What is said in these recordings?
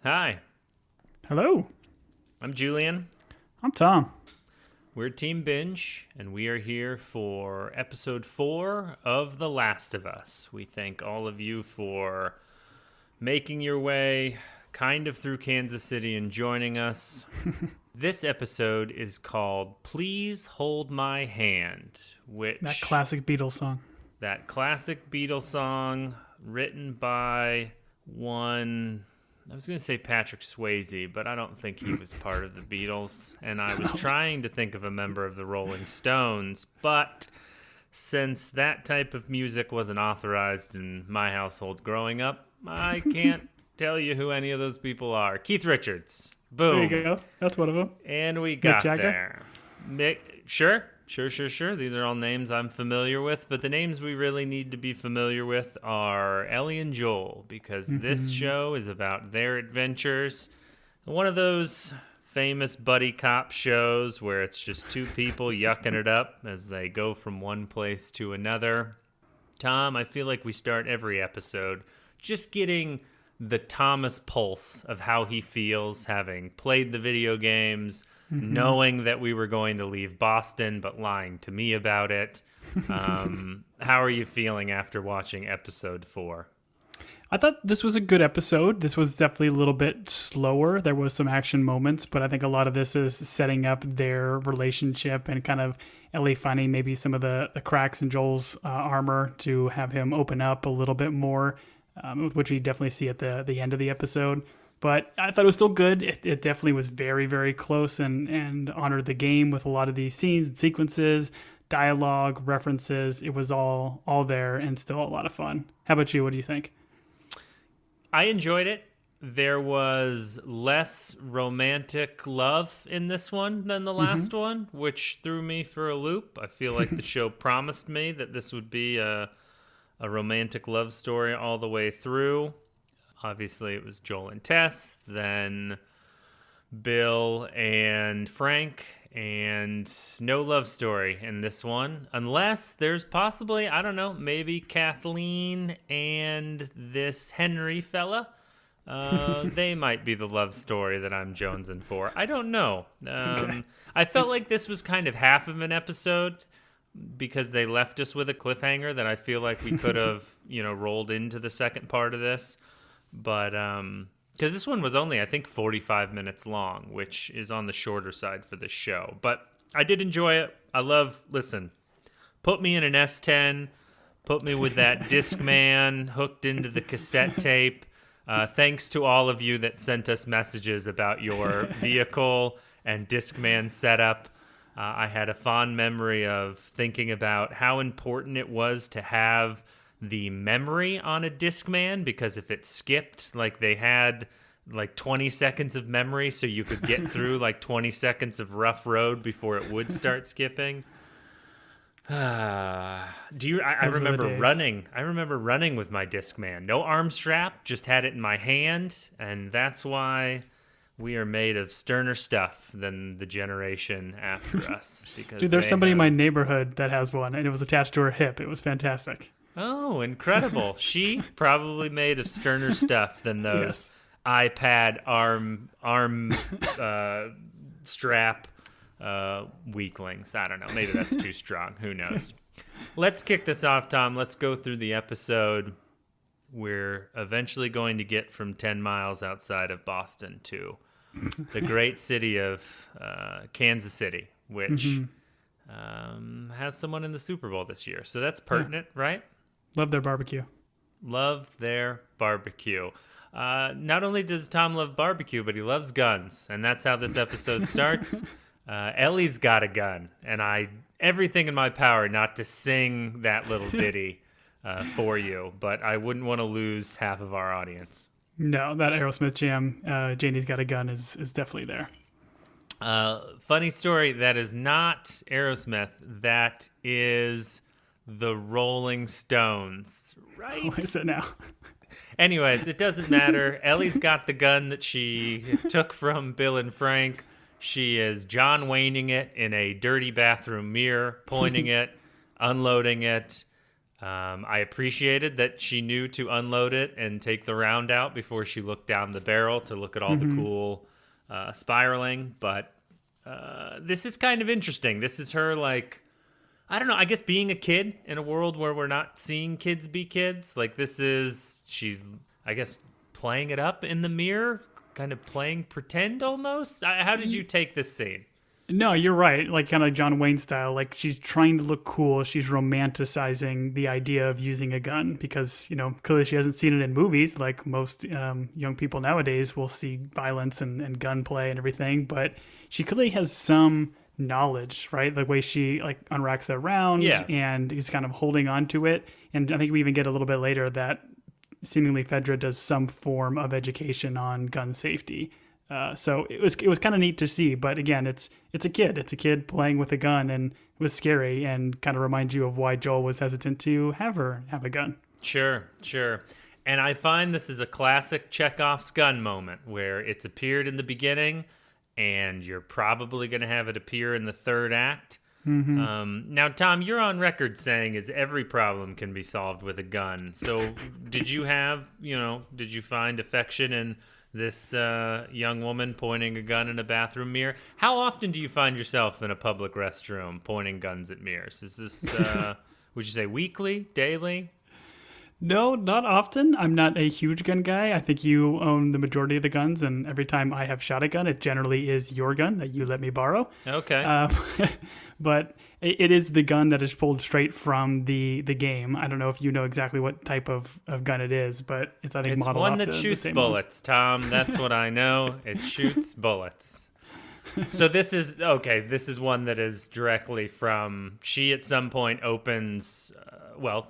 Hi, Hello, I'm Julian. I'm Tom. We're Team Binge, and we are here for episode 4 of The Last of Us. We thank all of you for making your way kind of through Kansas City and joining us. This episode is called Please Hold My Hand, which... That classic Beatles song. That classic Beatles song written by one... I was going to say Patrick Swayze, but I don't think he was part of the Beatles. And I was trying to think of a member of the Rolling Stones, but since that type of music wasn't authorized in my household growing up, I can't tell you who any of those people are. Keith Richards. Boom. There you go. That's one of them. And we got Jagger? there. Sure. These are all names I'm familiar with, but the names we really need to be familiar with are Ellie and Joel, because this show is about their adventures. One of those famous buddy cop shows where it's just two people yucking it up as they go from one place to another. Tom, I feel like we start every episode just getting the Thomas pulse of how he feels, having played the video games, knowing that we were going to leave Boston, but lying to me about it. How are you feeling after watching episode 4? I thought this was a good episode. This was definitely a little bit slower. There was some action moments, but I think a lot of this is setting up their relationship and kind of Ellie finding maybe some of the cracks in Joel's armor to have him open up a little bit more, which we definitely see at the end of the episode. But I thought it was still good. It definitely was very, very close and honored the game with a lot of these scenes and sequences, dialogue, references. It was all there and still a lot of fun. How about you? What do you think? I enjoyed it. There was less romantic love in this one than the last one, which threw me for a loop. I feel like the show promised me that this would be a romantic love story all the way through. Obviously, it was Joel and Tess, then Bill and Frank, and no love story in this one. Unless there's possibly, I don't know, maybe Kathleen and this Henry fella. They might be the love story that I'm jonesing for. I don't know. Okay. I felt like this was kind of half of an episode because they left us with a cliffhanger that I feel like we could have, rolled into the second part of this. But, because this one was only, I think, 45 minutes long, which is on the shorter side for this show. But I did enjoy it. Listen, put me in an S10, put me with that Discman hooked into the cassette tape. Thanks to all of you that sent us messages about your vehicle and Discman setup. I had a fond memory of thinking about how important it was to have the memory on a Discman, because if it skipped, they had 20 seconds of memory, so you could get through 20 seconds of rough road before it would start skipping. I remember running. I remember running with my Discman. No arm strap, just had it in my hand, and that's why we are made of sterner stuff than the generation after us. Because Dude, there's somebody in my neighborhood that has one, and it was attached to her hip. It was fantastic. Oh, incredible. She probably made of sterner stuff than those iPad arm strap weaklings. I don't know. Maybe that's too strong. Who knows? Let's kick this off, Tom. Let's go through the episode. We're eventually going to get from 10 miles outside of Boston to the great city of Kansas City, which has someone in the Super Bowl this year. So that's pertinent, right? Love their barbecue. Not only does Tom love barbecue, but he loves guns. And that's how this episode starts. Ellie's got a gun. And everything in my power not to sing that little ditty for you. But I wouldn't want to lose half of our audience. No, that Aerosmith jam, Janie's Got a Gun, is definitely there. Funny story, that is not Aerosmith. That is the Rolling Stones, right? What is it now? Anyways, it doesn't matter. Ellie's got the gun that she took from Bill and Frank. She is John Wayning it in a dirty bathroom mirror, pointing it, unloading it. I appreciated that she knew to unload it and take the round out before she looked down the barrel to look at all the cool spiraling. But this is kind of interesting. This is her, like, I don't know, I guess being a kid in a world where we're not seeing kids be kids. Like, she's, I guess, playing it up in the mirror, kind of playing pretend almost. How did you take this scene? No, you're right. Like kind of John Wayne style. Like she's trying to look cool. She's romanticizing the idea of using a gun because, clearly she hasn't seen it in movies. Like most young people nowadays will see violence and gunplay and everything. But she clearly has some knowledge, right? The way she like unracks that round and is kind of holding on to it. And I think we even get a little bit later that seemingly Fedra does some form of education on gun safety. So it was kind of neat to see, but again, it's a kid playing with a gun, and it was scary and kind of reminds you of why Joel was hesitant to have her have a gun. Sure. And I find this is a classic Chekhov's gun moment where it's appeared in the beginning, and you're probably going to have it appear in the third act. Mm-hmm. Now, Tom, you're on record saying is every problem can be solved with a gun. So did you find affection in this young woman pointing a gun in a bathroom mirror? How often do you find yourself in a public restroom pointing guns at mirrors? Is this, would you say weekly, daily? No, not often. I'm not a huge gun guy. I think you own the majority of the guns, and every time I have shot a gun, it generally is your gun that you let me borrow. Okay. But it is the gun that is pulled straight from the game. I don't know if you know exactly what type of gun it is, but it's, I think, it's modeled one off that the shoots same bullets, one. Tom. That's what I know. It shoots bullets. So this is one that is directly from, she at some point opens,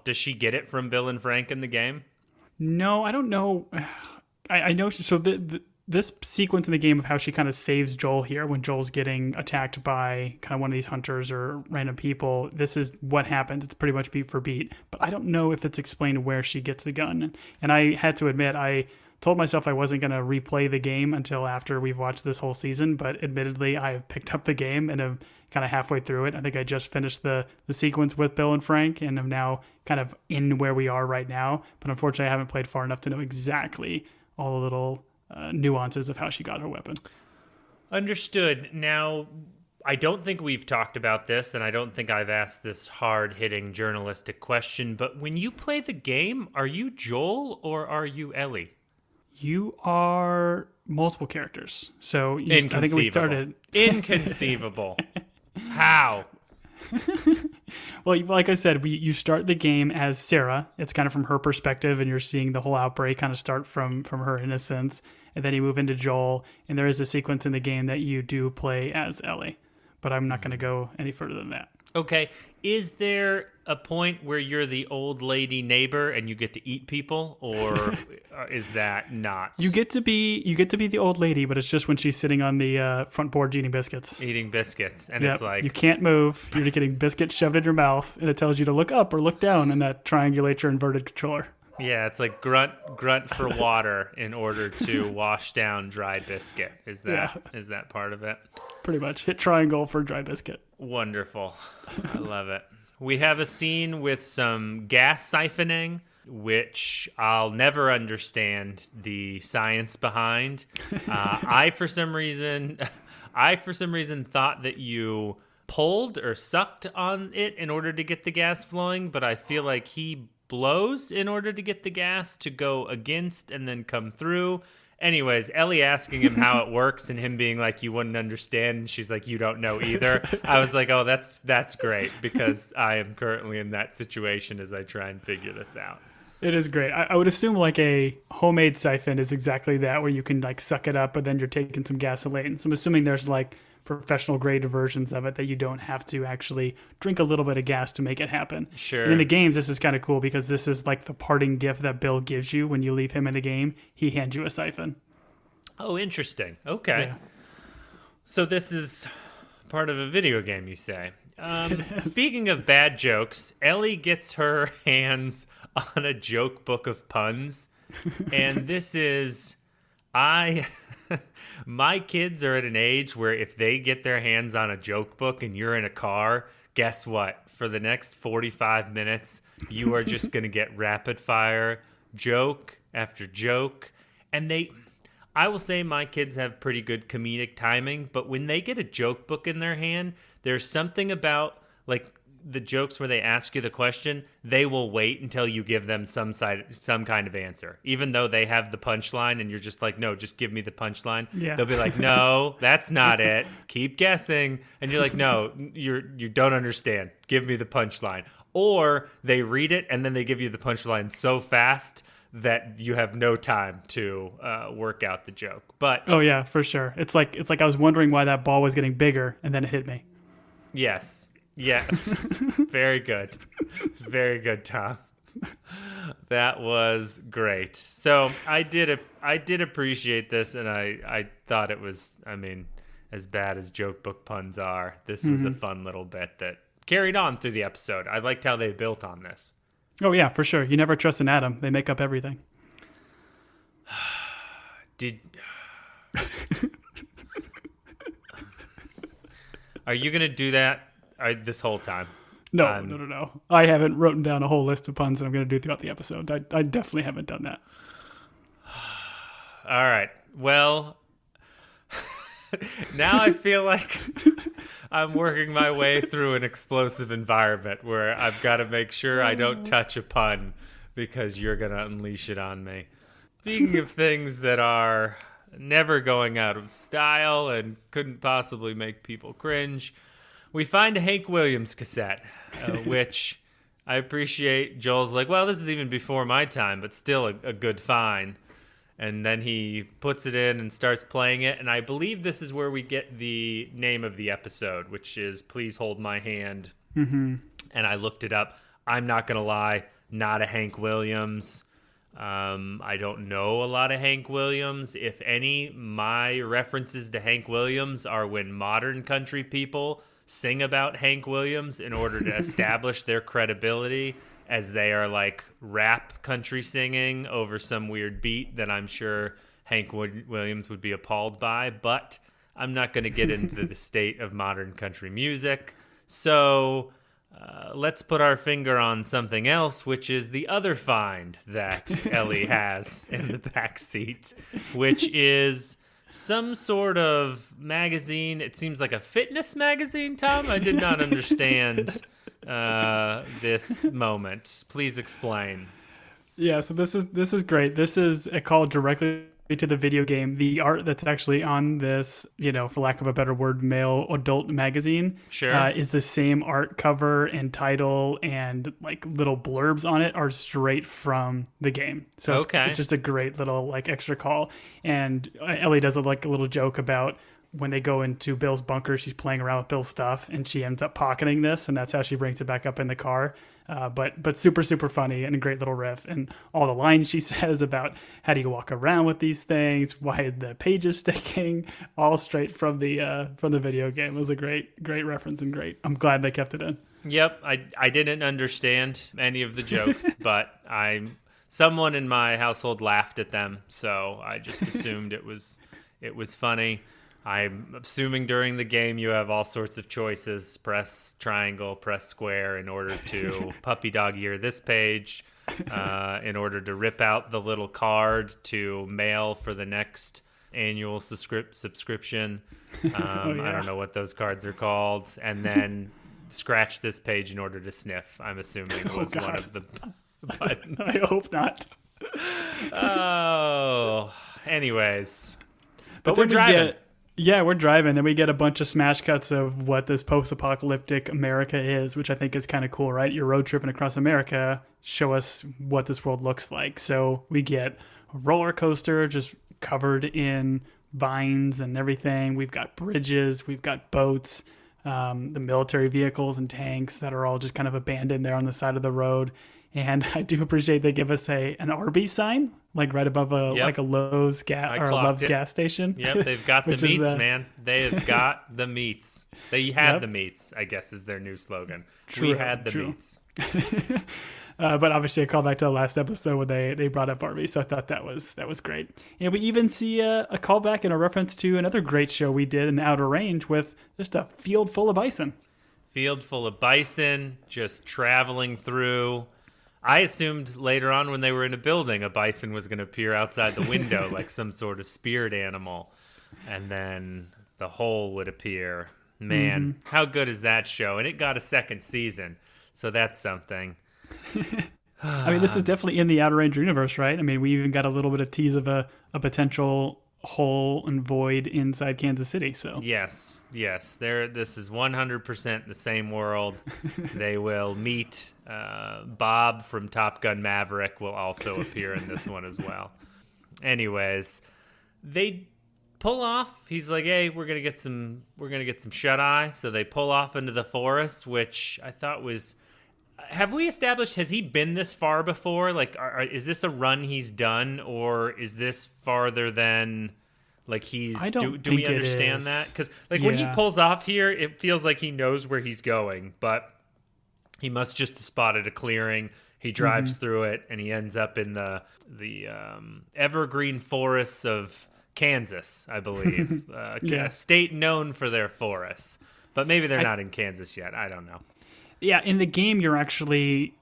does she get it from Bill and Frank in the game? No, I don't know. I know, so this sequence in the game of how she kind of saves Joel here when Joel's getting attacked by kind of one of these hunters or random people, this is what happens. It's pretty much beat for beat, but I don't know if it's explained where she gets the gun. And I had to admit, I told myself I wasn't going to replay the game until after we've watched this whole season, but admittedly, I have picked up the game and have kind of halfway through it. I think I just finished the sequence with Bill and Frank and am now kind of in where we are right now, but unfortunately I haven't played far enough to know exactly all the little nuances of how she got her weapon. Understood. Now, I don't think we've talked about this, and I don't think I've asked this hard-hitting journalistic question, but when you play the game, are you Joel or are you Ellie? You are multiple characters. So I think we started... Inconceivable. How? Well, like I said, you start the game as Sarah. It's kind of from her perspective, and you're seeing the whole outbreak kind of start from her innocence. And then you move into Joel, and there is a sequence in the game that you do play as Ellie. But I'm not going to go any further than that. Okay. Is there a point where you're the old lady neighbor and you get to eat people, or is that not? You get to be the old lady, but it's just when she's sitting on the front porch eating biscuits. And it's like, you can't move. You're getting biscuits shoved in your mouth, and it tells you to look up or look down, and that triangulates your inverted controller. Yeah, it's like grunt for water in order to wash down dry biscuit. Is that part of it? Pretty much. Hit triangle for dry biscuit. Wonderful. I love it. We have a scene with some gas siphoning, which I'll never understand the science behind. I for some reason thought that you pulled or sucked on it in order to get the gas flowing, but I feel like he blows in order to get the gas to go against and then come through. Anyways, Ellie asking him how it works and him being like, you wouldn't understand. And she's like, you don't know either. I was like, oh, that's great, because I am currently in that situation as I try and figure this out. It is great. I would assume like a homemade siphon is exactly that, where you can like suck it up, but then you're taking some gasoline. So I'm assuming there's like professional grade versions of it that you don't have to actually drink a little bit of gas to make it happen. Sure. And in the games, this is kind of cool because this is like the parting gift that Bill gives you when you leave him in the game. He hands you a siphon. Oh, interesting. Okay. Yeah. So this is part of a video game, you say. Speaking of bad jokes, Ellie gets her hands on a joke book of puns. And this is... my kids are at an age where if they get their hands on a joke book and you're in a car, guess what? For the next 45 minutes, you are just going to get rapid fire joke after joke. And I will say my kids have pretty good comedic timing, but when they get a joke book in their hand, there's something about like the jokes where they ask you the question, they will wait until you give them some kind of answer. Even though they have the punchline and you're just like, no, just give me the punchline. Yeah. They'll be like, no, that's not it. Keep guessing. And you're like, no, you don't understand. Give me the punchline. Or they read it and then they give you the punchline so fast that you have no time to work out the joke. But oh yeah, for sure. It's like I was wondering why that ball was getting bigger and then it hit me. Yes. Yeah. Very good. Very good, Tom. That was great. So I did appreciate this, and I thought it was, I mean, as bad as joke book puns are, this was a fun little bit that carried on through the episode. I liked how they built on this. Oh yeah, for sure. You never trust an atom. They make up everything. Are you going to do that this whole time? No. I haven't written down a whole list of puns that I'm going to do throughout the episode. I definitely haven't done that. All right. Well, now I feel like I'm working my way through an explosive environment where I've got to make sure I don't touch a pun because you're going to unleash it on me. Speaking of things that are never going out of style and couldn't possibly make people cringe, we find a Hank Williams cassette, which I appreciate. Joel's like, well, this is even before my time, but still a good find. And then he puts it in and starts playing it. And I believe this is where we get the name of the episode, which is Please Hold My Hand. Mm-hmm. And I looked it up. I'm not going to lie, not a Hank Williams. I don't know a lot of Hank Williams. If any, my references to Hank Williams are when modern country people sing about Hank Williams in order to establish their credibility, as they are like rap country singing over some weird beat that I'm sure Hank Williams would be appalled by. But I'm not going to get into the state of modern country music. So let's put our finger on something else, which is the other find that Ellie has in the back seat, which is some sort of magazine. It seems like a fitness magazine, Tom. I did not understand this moment. Please explain. Yeah, so this is great. This is a call directly to the video game. The art that's actually on this, for lack of a better word, male adult magazine, sure, is the same art cover and title and like little blurbs on it are straight from the game. So it's just a great little like extra call. And Ellie does a little joke about when they go into Bill's bunker, she's playing around with Bill's stuff and she ends up pocketing this, and that's how she brings it back up in the car. But super, super funny and a great little riff. And all the lines she says about how do you walk around with these things, why are the pages sticking, all straight from the video game. It was a great reference and great. I'm glad they kept it in. Yep, I didn't understand any of the jokes, but someone in my household laughed at them, so I just assumed it was funny. I'm assuming during the game you have all sorts of choices. Press triangle, press square in order to puppy dog ear this page, in order to rip out the little card to mail for the next annual subscription. I don't know what those cards are called. And then scratch this page in order to sniff, I'm assuming was one of the buttons. I hope not. Oh, anyways. But we're driving. We're driving, and we get a bunch of smash cuts of what this post-apocalyptic America is, which I think is kind of cool, right? You're road tripping across America, show us what this world looks like. So we get a roller coaster just covered in vines and everything. We've got bridges, we've got boats, the military vehicles and tanks that are all just kind of abandoned there on the side of the road. And I do appreciate they give us an Arby's sign, like right above a Lowe's Love's gas station. Yep, they've got the meats, man. They have got the meats. They had the meats, I guess, is their new slogan. We had the meats. But obviously a callback to the last episode when they brought up Arby's, so I thought that was great. And we even see a callback and a reference to another great show we did in Outer Range with just a field full of bison. field full of bison just traveling through. I assumed later on when they were in a building, a bison was going to appear outside the window like some sort of spirit animal. And then the hole would appear. Man, how good is that show? And it got a second season, so that's something. I mean, this is definitely in the Outer Ranger universe, right? I mean, we even got a little bit of tease of a potential hole and void inside Kansas City. So yes, this is 100% the same world. They will meet. Bob from Top Gun Maverick will also appear in this one as well. Anyways, they pull off. He's like, "Hey, we're gonna get some shut eye." So they pull off into the forest, which I thought was. Have we established? Has he been this far before? Like, is this a run he's done, or is this farther than? Like he's. I don't do think we understand that? Because when he pulls off here, it feels like he knows where he's going, but he must just have spotted a clearing. He drives through it, and he ends up in the evergreen forests of Kansas, I believe. A state known for their forests. But maybe they're not in Kansas yet. I don't know. Yeah, in the game,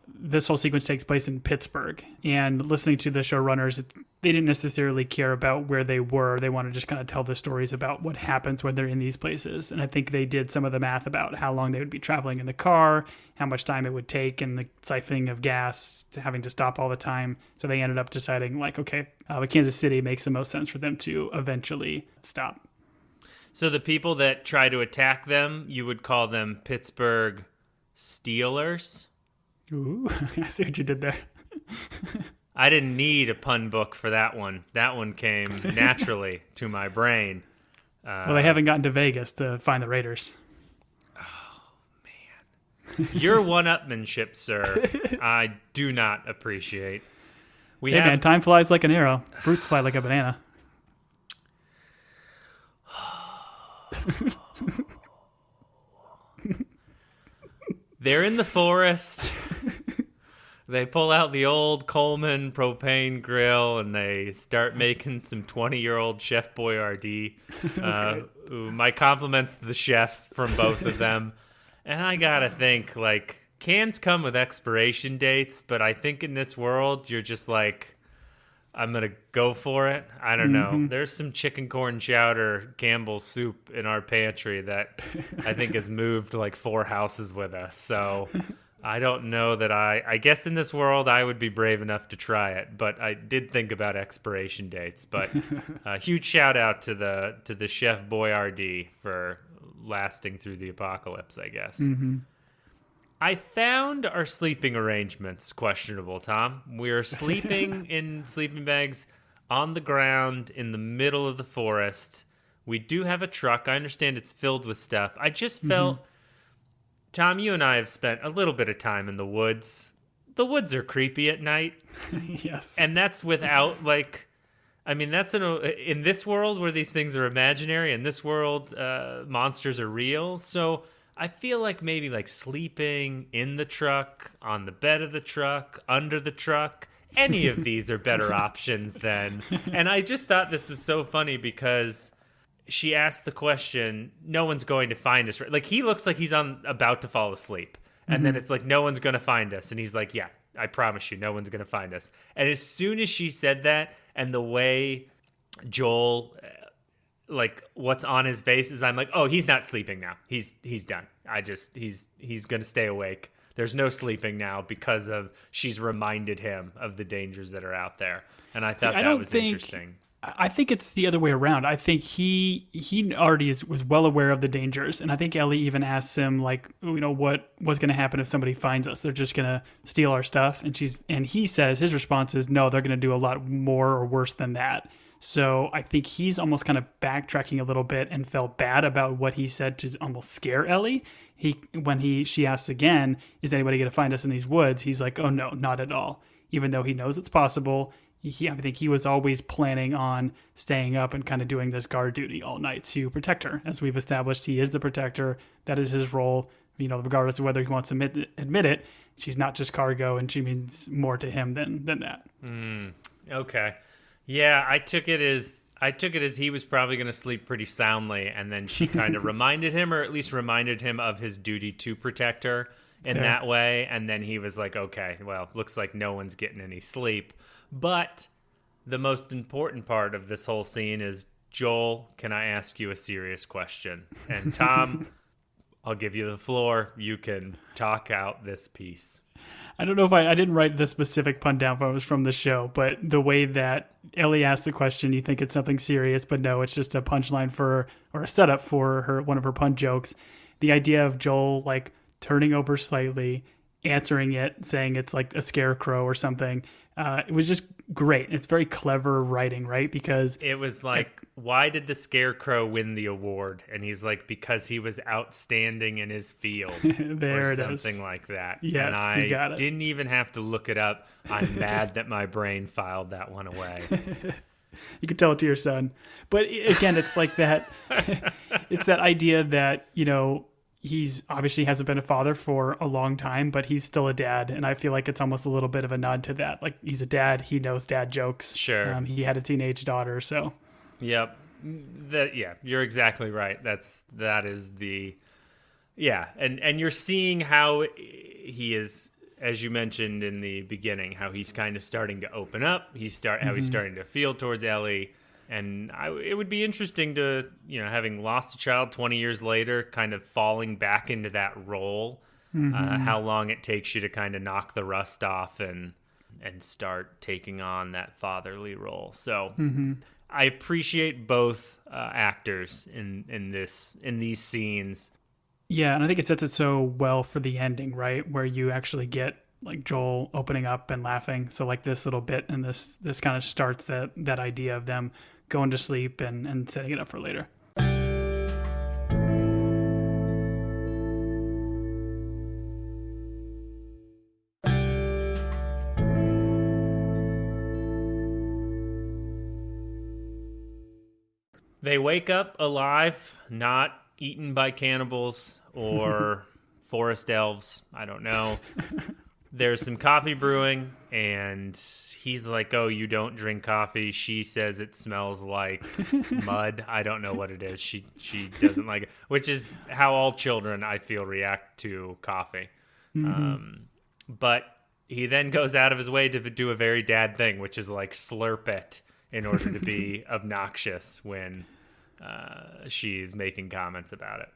this whole sequence takes place in Pittsburgh. And listening to the showrunners, they didn't necessarily care about where they were. They want to just kind of tell the stories about what happens when they're in these places. And I think they did some of the math about how long they would be traveling in the car, how much time it would take, and the siphoning of gas, to having to stop all the time. So they ended up deciding, like, okay, Kansas City makes the most sense for them to eventually stop. So the people that try to attack them, you would call them Pittsburgh Steelers? Ooh, I see what you did there. I didn't need a pun book for that one. That one came naturally to my brain. Well, they haven't gotten to Vegas to find the Raiders. Oh, man. Your one-upmanship, sir, I do not appreciate. Man, time flies like an arrow. Fruits fly like a banana. They're in the forest. They pull out the old Coleman propane grill and they start making some 20-year-old Chef Boyardee. My compliments to the chef from both of them. And I gotta think, like, cans come with expiration dates, but I think in this world, you're just like, I'm going to go for it. I don't know. There's some chicken corn chowder Campbell's soup in our pantry that I think has moved like 4 houses with us. So I don't know that I guess in this world I would be brave enough to try it, but I did think about expiration dates. But a huge shout out to the Chef Boyardee for lasting through the apocalypse, I guess. I found our sleeping arrangements questionable, Tom. We're sleeping in sleeping bags on the ground in the middle of the forest. We do have a truck. I understand it's filled with stuff. I just felt, Tom, you and I have spent a little bit of time in the woods. The woods are creepy at night. Yes. And that's without, like, I mean, that's in this world where these things are imaginary. In this world, monsters are real. So I feel like maybe like sleeping in the truck, on the bed of the truck, under the truck, any of these are better options than. And I just thought this was so funny because she asked the question, no one's going to find us. Like, he looks like he's about to fall asleep. And then it's like, no one's going to find us. And he's like, yeah, I promise you, no one's going to find us. And as soon as she said that, and the way Joel, like, what's on his face is, I'm like, oh, he's not sleeping now. He's done. He's going to stay awake. There's no sleeping now because she's reminded him of the dangers that are out there. And I thought that was interesting. I think it's the other way around. I think he already was well aware of the dangers. And I think Ellie even asks him, like, you know, what's going to happen if somebody finds us? They're just going to steal our stuff. And he says, his response is, no, they're going to do a lot more or worse than that. So I think he's almost kind of backtracking a little bit and felt bad about what he said to almost scare Ellie. She asks again, is anybody going to find us in these woods? He's like, oh, no, not at all. Even though he knows it's possible. I think he was always planning on staying up and kind of doing this guard duty all night to protect her. As we've established, he is the protector. That is his role. You know, regardless of whether he wants to admit it, she's not just cargo, and she means more to him than that. Okay. Yeah, I took it as, I took it as he was probably going to sleep pretty soundly, and then she kind of reminded him, or at least reminded him of his duty to protect her in that way. And then he was like, okay, well, looks like no one's getting any sleep. But the most important part of this whole scene is, Joel, can I ask you a serious question? And Tom, I'll give you the floor. You can talk out this piece. I don't know if I didn't write the specific pun down if it was from the show, but the way that Ellie asked the question, you think it's something serious, but no, it's just a punchline or a setup for one of her pun jokes. The idea of Joel like turning over slightly, answering it, saying it's like a scarecrow or something. It was just great. It's very clever writing, right? Because it was like, why did the scarecrow win the award? And he's like, because he was outstanding in his field. There or it something is. like that. Yes, and I you got it. Didn't even have to look it up. I'm mad that my brain filed that one away. You could tell it to your son. But again, it's like that. It's that idea that, he's obviously hasn't been a father for a long time, but he's still a dad. And I feel like it's almost a little bit of a nod to that. Like, he's a dad. He knows dad jokes. Sure. He had a teenage daughter, so. Yep. You're exactly right. That is the, and you're seeing how he is, as you mentioned in the beginning, how he's kind of starting to open up. How he's starting to feel towards Ellie. And it would be interesting to, having lost a child 20 years later, kind of falling back into that role, how long it takes you to kind of knock the rust off and start taking on that fatherly role. So I appreciate both actors in these scenes. Yeah, and I think it sets it so well for the ending, right? Where you actually get like Joel opening up and laughing. So like this little bit, and this kind of starts that idea of them going to sleep and setting it up for later. They wake up alive, not eaten by cannibals or forest elves. I don't know. There's some coffee brewing, and he's like, oh, you don't drink coffee. She says it smells like mud. I don't know what it is. She doesn't like it, which is how all children, I feel, react to coffee. But he then goes out of his way to do a very dad thing, which is like slurp it in order to be obnoxious when she's making comments about it.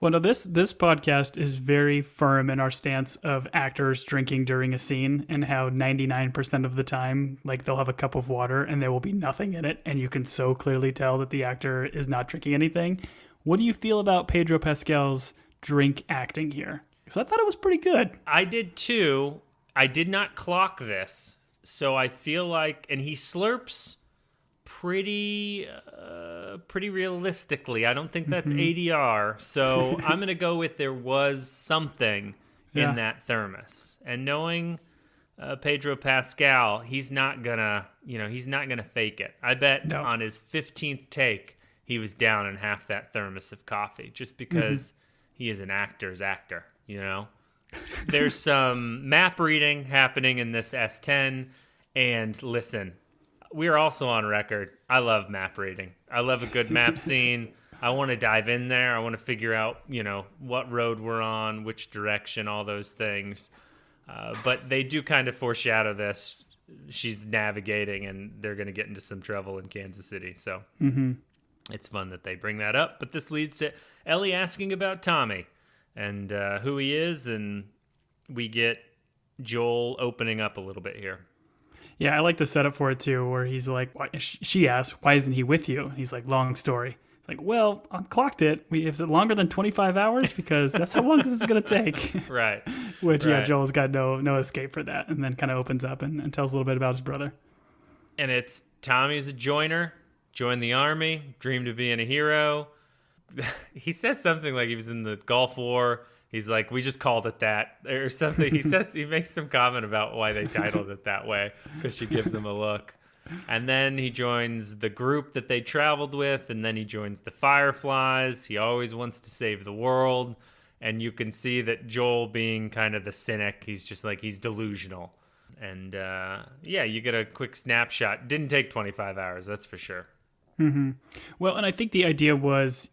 Well, no, this podcast is very firm in our stance of actors drinking during a scene, and how 99% of the time, like, they'll have a cup of water and there will be nothing in it, and you can so clearly tell that the actor is not drinking anything. What do you feel about Pedro Pascal's drink acting here? Because I thought it was pretty good. I did too. I did not clock this, so I feel like, and he slurps pretty realistically. I don't think that's ADR, so I'm gonna go with there was something in that thermos. And knowing Pedro Pascal, he's not gonna fake it. I bet on his 15th take he was down in half that thermos of coffee, just because he is an actor's actor. There's some map reading happening in this S10, and listen, we are also on record. I love map reading. I love a good map scene. I want to dive in there. I want to figure out, what road we're on, which direction, all those things. But they do kind of foreshadow this. She's navigating, and they're going to get into some trouble in Kansas City. So it's fun that they bring that up. But this leads to Ellie asking about Tommy and who he is, and we get Joel opening up a little bit here. Yeah, I like the setup for it too, where he's like, she asks, why isn't he with you? He's like, long story. It's like, well, I clocked it. Is it longer than 25 hours? Because that's how long this is going to take. Right. Which, Joel's got no escape for that. And then kind of opens up and tells a little bit about his brother. And it's Tommy's a joiner, joined the army, dreamed of being a hero. He says something like he was in the Gulf War. He's like, we just called it that, or something. He makes some comment about why they titled it that way, because she gives him a look. And then he joins the group that they traveled with, and then he joins the Fireflies. He always wants to save the world. And you can see that Joel, being kind of the cynic, he's just like, he's delusional. And you get a quick snapshot. Didn't take 25 hours, that's for sure. Well, and I think the idea was,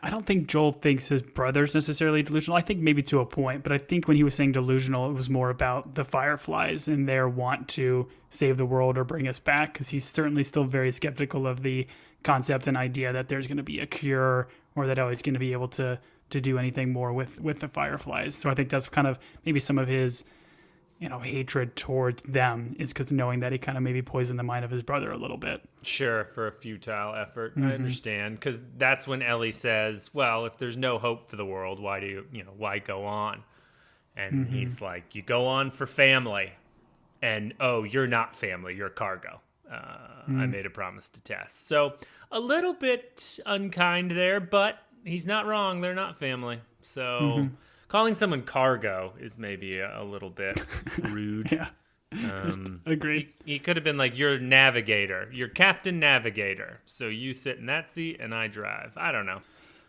I don't think Joel thinks his brother's necessarily delusional. I think maybe to a point, but I think when he was saying delusional, it was more about the Fireflies and their want to save the world or bring us back, because he's certainly still very skeptical of the concept and idea that there's going to be a cure or that Ellie's going to be able to do anything more with the Fireflies. So I think that's kind of maybe some of his hatred towards them is because knowing that he kind of maybe poisoned the mind of his brother a little bit. Sure, for a futile effort. I understand, because that's when Ellie says, well, if there's no hope for the world, why go on? And he's like, you go on for family. And, oh, you're not family, you're cargo. I made a promise to Tess. So a little bit unkind there, but he's not wrong. They're not family. So calling someone cargo is maybe a little bit rude. Yeah. Agreed. He could have been like, you're navigator. You're captain navigator. So you sit in that seat and I drive. I don't know.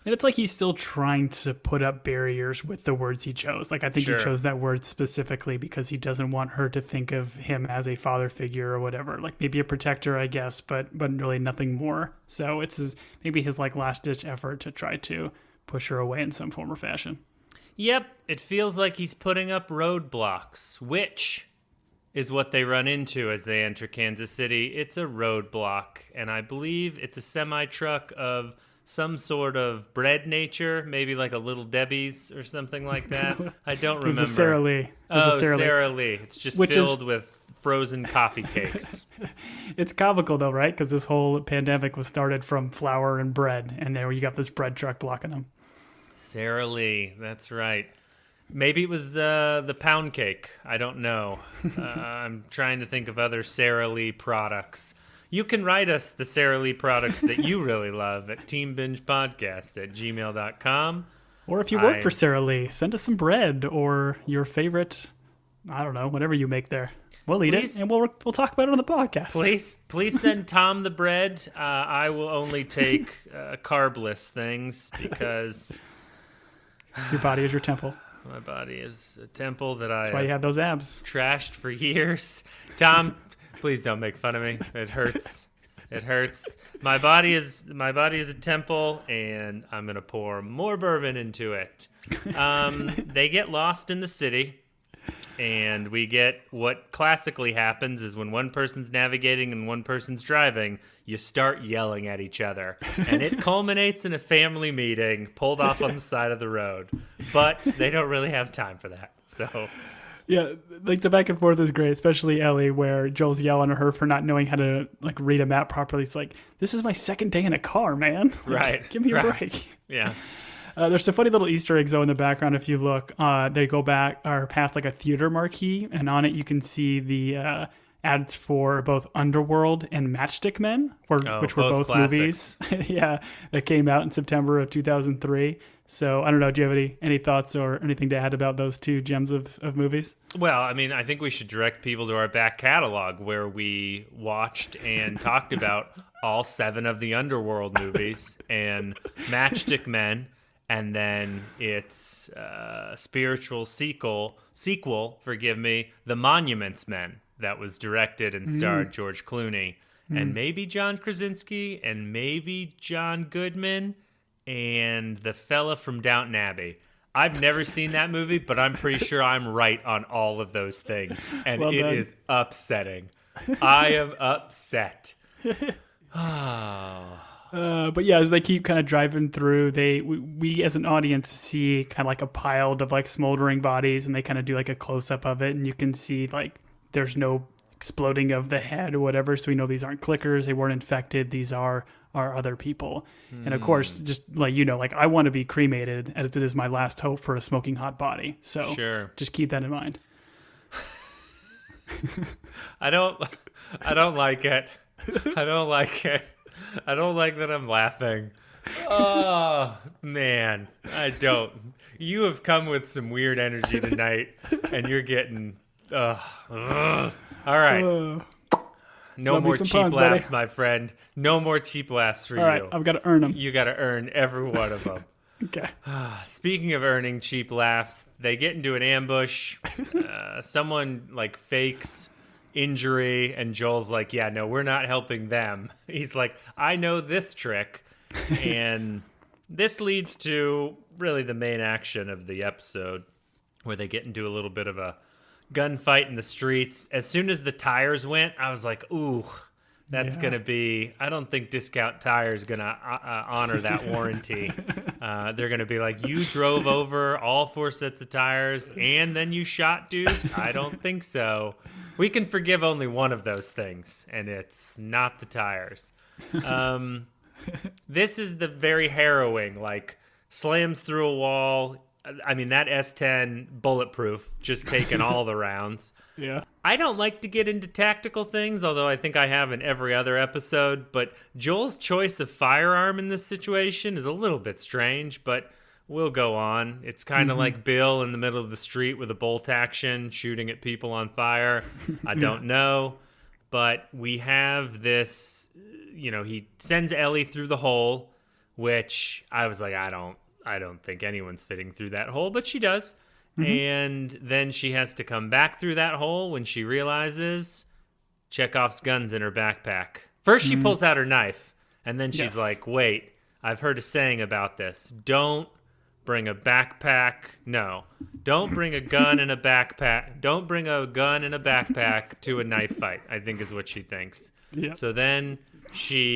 And it's like he's still trying to put up barriers with the words he chose. Like, I think he chose that word specifically because he doesn't want her to think of him as a father figure or whatever. Like, maybe a protector, I guess, but really nothing more. So it's maybe his like last-ditch effort to try to push her away in some form or fashion. Yep, it feels like he's putting up roadblocks, which is what they run into as they enter Kansas City. It's a roadblock, and I believe it's a semi-truck of some sort of bread nature, maybe like a Little Debbie's or something like that. I don't remember. It's a Sara Lee. Sara Lee. It's just filled with frozen coffee cakes. It's comical though, right? Because this whole pandemic was started from flour and bread, and there you got this bread truck blocking them. Sara Lee, that's right. Maybe it was the pound cake. I don't know. I'm trying to think of other Sara Lee products. You can write us the Sara Lee products that you really love at teambingepodcast@gmail.com. Or if you work for Sara Lee, send us some bread or your favorite, I don't know, whatever you make there. We'll eat it, and we'll talk about it on the podcast. Please send Tom the bread. I will only take carbless things because your body is your temple. My body is a temple That's why you have those abs. Trashed for years. Tom, please don't make fun of me. It hurts. It hurts. My body is a temple, and I'm gonna pour more bourbon into it. They get lost in the city, and we get what classically happens is when one person's navigating and one person's driving, you start yelling at each other, and it culminates in a family meeting pulled off on the side of the road. But they don't really have time for that, so. Yeah, like the back and forth is great, especially Ellie, where Joel's yelling at her for not knowing how to like read a map properly. It's like, this is my second day in a car, man. Like, right. Give me a break. Yeah. There's some funny little Easter eggs though in the background. If you look, they go back or past like a theater marquee, and on it you can see the ads for both Underworld and Matchstick Men, which were both movies. Yeah, that came out in September of 2003. So I don't know. Do you have any thoughts or anything to add about those two gems of movies? Well, I mean, I think we should direct people to our back catalog where we watched and talked about all 7 of the Underworld movies and Matchstick Men, and then its spiritual sequel, The Monuments Men, that was directed and starred George Clooney, and maybe John Krasinski, and maybe John Goodman, and the fella from Downton Abbey. I've never seen that movie, but I'm pretty sure I'm right on all of those things, and well it is upsetting. I am upset. But yeah, as they keep kind of driving through, we as an audience see kind of like a pile of like smoldering bodies, and they kind of do like a close up of it, and you can see like there's no exploding of the head or whatever, so we know these aren't clickers, they weren't infected, these are other people. And of course, just like like I want to be cremated, as it is my last hope for a smoking hot body. So sure, just keep that in mind. I don't like it. I don't like it. I don't like that I'm laughing. Oh, man. I don't. You have come with some weird energy tonight, and you're getting... All right. No more cheap laughs, my friend. No more cheap laughs for you. All right, I've got to earn them. You got to earn every one of them. Okay. Speaking of earning cheap laughs, they get into an ambush. Someone, like, fakes injury, and Joel's like, yeah, no, we're not helping them. He's like, I know this trick. And this leads to really the main action of the episode, where they get into a little bit of a gunfight in the streets. As soon as the tires went, I was like, ooh, that's going to be, I don't think Discount Tire is going to honor that warranty. They're going to be like, you drove over all 4 sets of tires and then you shot dudes? I don't think so. We can forgive only one of those things, and it's not the tires. This is the very harrowing, like, slams through a wall. I mean, that S10 bulletproof, just taking all the rounds. Yeah. I don't like to get into tactical things, although I think I have in every other episode. But Joel's choice of firearm in this situation is a little bit strange, but we'll go on. It's kind of like Bill in the middle of the street with a bolt action, shooting at people on fire. I don't know. But we have this, he sends Ellie through the hole, which I was like, I don't think anyone's fitting through that hole, but she does. And then she has to come back through that hole when she realizes Chekhov's gun's in her backpack. First, she pulls out her knife, and then she's like, wait, I've heard a saying about this. Don't bring a backpack. No, don't bring a gun in a backpack. Don't bring a gun in a backpack to a knife fight, I think is what she thinks. Yeah. So then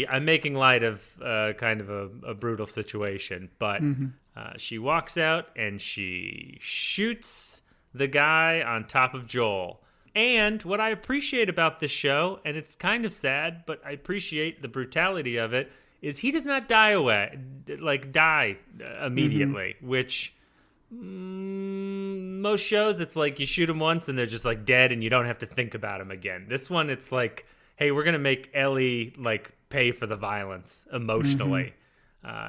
I'm making light of kind of a brutal situation, but she walks out and she shoots the guy on top of Joel. And what I appreciate about this show, and it's kind of sad, but I appreciate the brutality of it, is he does not die immediately, which most shows, it's like you shoot him once and they're just like dead and you don't have to think about him again. This one, it's like, hey, we're going to make Ellie like pay for the violence emotionally,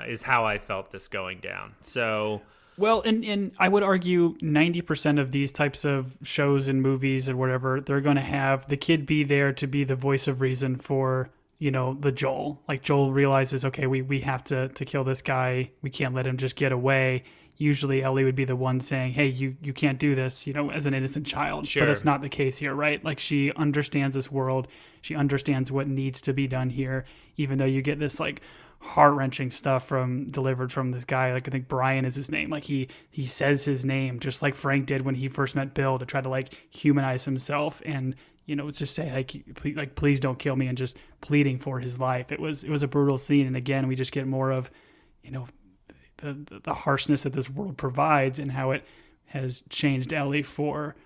is how I felt this going down. So, well, and I would argue 90% of these types of shows and movies or whatever, they're going to have the kid be there to be the voice of reason for, the Joel. Like Joel realizes, okay, we have to kill this guy. We can't let him just get away. Usually Ellie would be the one saying, hey, you can't do this, as an innocent child. Sure. But that's not the case here, right? Like she understands this world. She understands what needs to be done here, even though you get this like heart-wrenching stuff delivered from this guy. Like I think Brian is his name. Like he says his name just like Frank did when he first met Bill, to try to like humanize himself and, just say like, please don't kill me, and just pleading for his life. It was a brutal scene. And again, we just get more of, the harshness that this world provides and how it has changed Ellie for,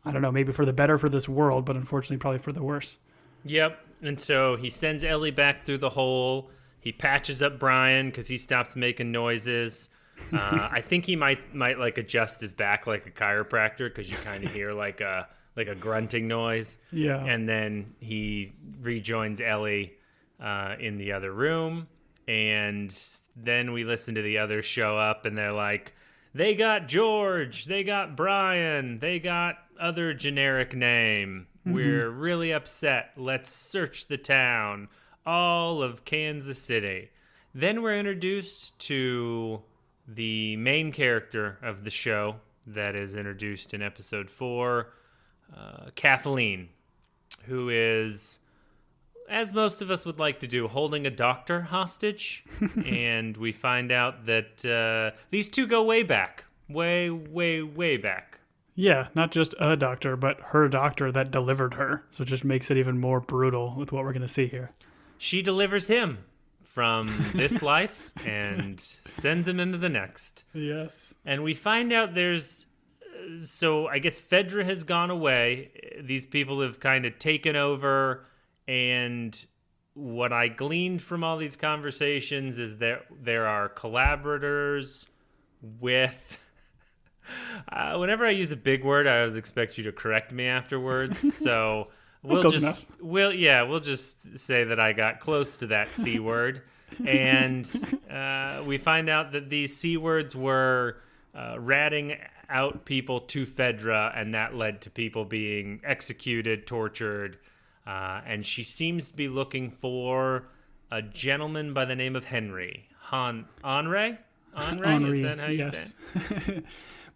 I don't know, maybe for the better for this world, but unfortunately probably for the worse. Yep. And so he sends Ellie back through the hole. He patches up Brian because he stops making noises. I think he might like adjust his back like a chiropractor, because you kind of hear like a grunting noise. Yeah. And then he rejoins Ellie in the other room. And then we listen to the others show up, and they're like, they got George, they got Brian, they got other generic name. We're really upset. Let's search the town, all of Kansas City. Then we're introduced to the main character of the show that is introduced in episode 4, Kathleen, who is, as most of us would like to do, holding a doctor hostage. And we find out that these two go way back. Way, way, way back. Yeah, not just a doctor, but her doctor that delivered her. So it just makes it even more brutal with what we're going to see here. She delivers him from this life and sends him into the next. Yes. And we find out so I guess Fedra has gone away. These people have kind of taken over. And what I gleaned from all these conversations is that there are collaborators with... whenever I use a big word, I always expect you to correct me afterwards. So we'll just say that I got close to that C word. And we find out that these C words were ratting out people to Fedra, and that led to people being executed, tortured. And she seems to be looking for a gentleman by the name of Henry. Henri? Is that how you say it?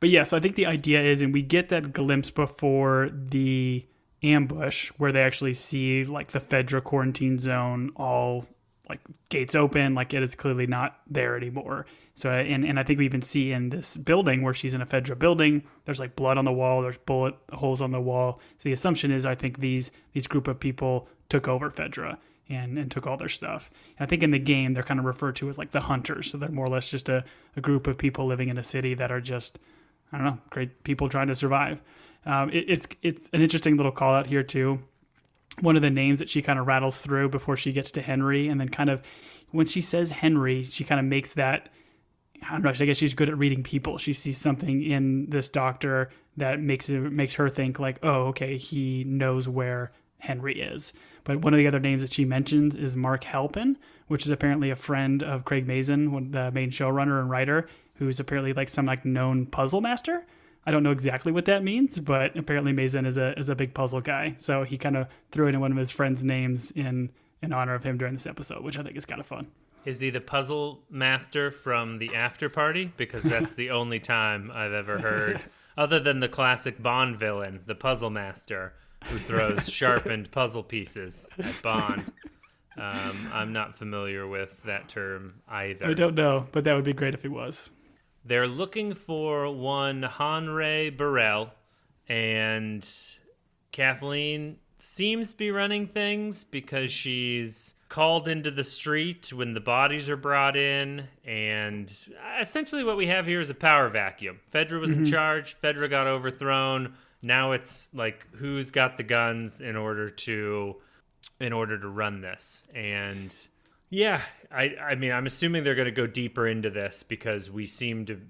But yes, I think the idea is, and we get that glimpse before the ambush where they actually see like the Fedra quarantine zone, all like gates open, like it is clearly not there anymore. So and I think we even see in this building where she's in a Fedra building, there's like blood on the wall, there's bullet holes on the wall. So the assumption is I think these group of people took over Fedra and took all their stuff. And I think in the game they're kind of referred to as like the hunters. So they're more or less just a group of people living in a city that are just, I don't know, great people trying to survive. It's an interesting little call out here too. One of the names that she kind of rattles through before she gets to Henry, and then kind of when she says Henry, she kind of makes that, I don't know, I guess she's good at reading people. She sees something in this doctor that makes her think like, oh, okay, he knows where Henry is. But one of the other names that she mentions is Mark Halpin, which is apparently a friend of Craig Mazin, the main showrunner and writer, who's apparently like some like known puzzle master. I don't know exactly what that means, but apparently Mazin is a big puzzle guy. So he kind of threw in one of his friends' names in honor of him during this episode, which I think is kind of fun. Is he the puzzle master from the after party? Because that's the only time I've ever heard, other than the classic Bond villain, the puzzle master, who throws sharpened puzzle pieces at Bond. I'm not familiar with that term either. I don't know, but that would be great if he was. They're looking for one Hanre Burrell, and Kathleen seems to be running things because she's called into the street when the bodies are brought in, and essentially what we have here is a power vacuum. Fedra was in charge, Fedra got overthrown. Now it's like who's got the guns in order to run this. And yeah, I mean, I'm assuming they're going to go deeper into this because we seem to,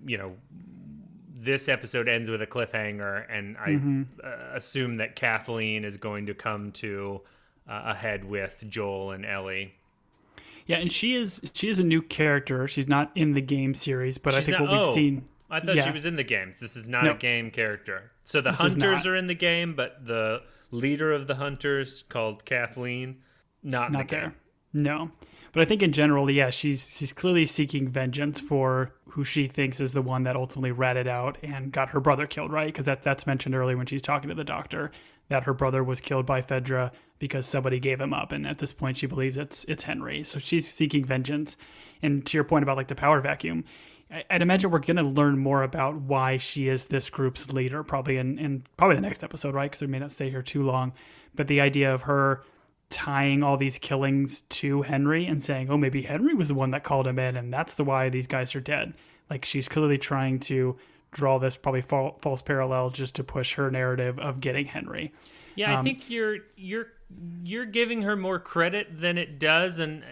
this episode ends with a cliffhanger, and I assume that Kathleen is going to come to a head with Joel and Ellie. Yeah, and she is a new character. She's not in the game series, but I think what we've seen... I thought she was in the games. This is not a game character. So the hunters are in the game, but the leader of the hunters, called Kathleen, not in the game. No. But I think in general, yeah, she's clearly seeking vengeance for who she thinks is the one that ultimately ratted out and got her brother killed, right? Because that's mentioned earlier when she's talking to the doctor, that her brother was killed by Fedra because somebody gave him up. And at this point, she believes it's Henry. So she's seeking vengeance. And to your point about like the power vacuum, I'd imagine we're going to learn more about why she is this group's leader, probably in probably the next episode, right? Because we may not stay here too long. But the idea of her tying all these killings to Henry and saying, oh, maybe Henry was the one that called him in, and that's the why these guys are dead. Like, she's clearly trying to draw this probably false parallel just to push her narrative of getting Henry. Yeah, I think you're giving her more credit than it does, and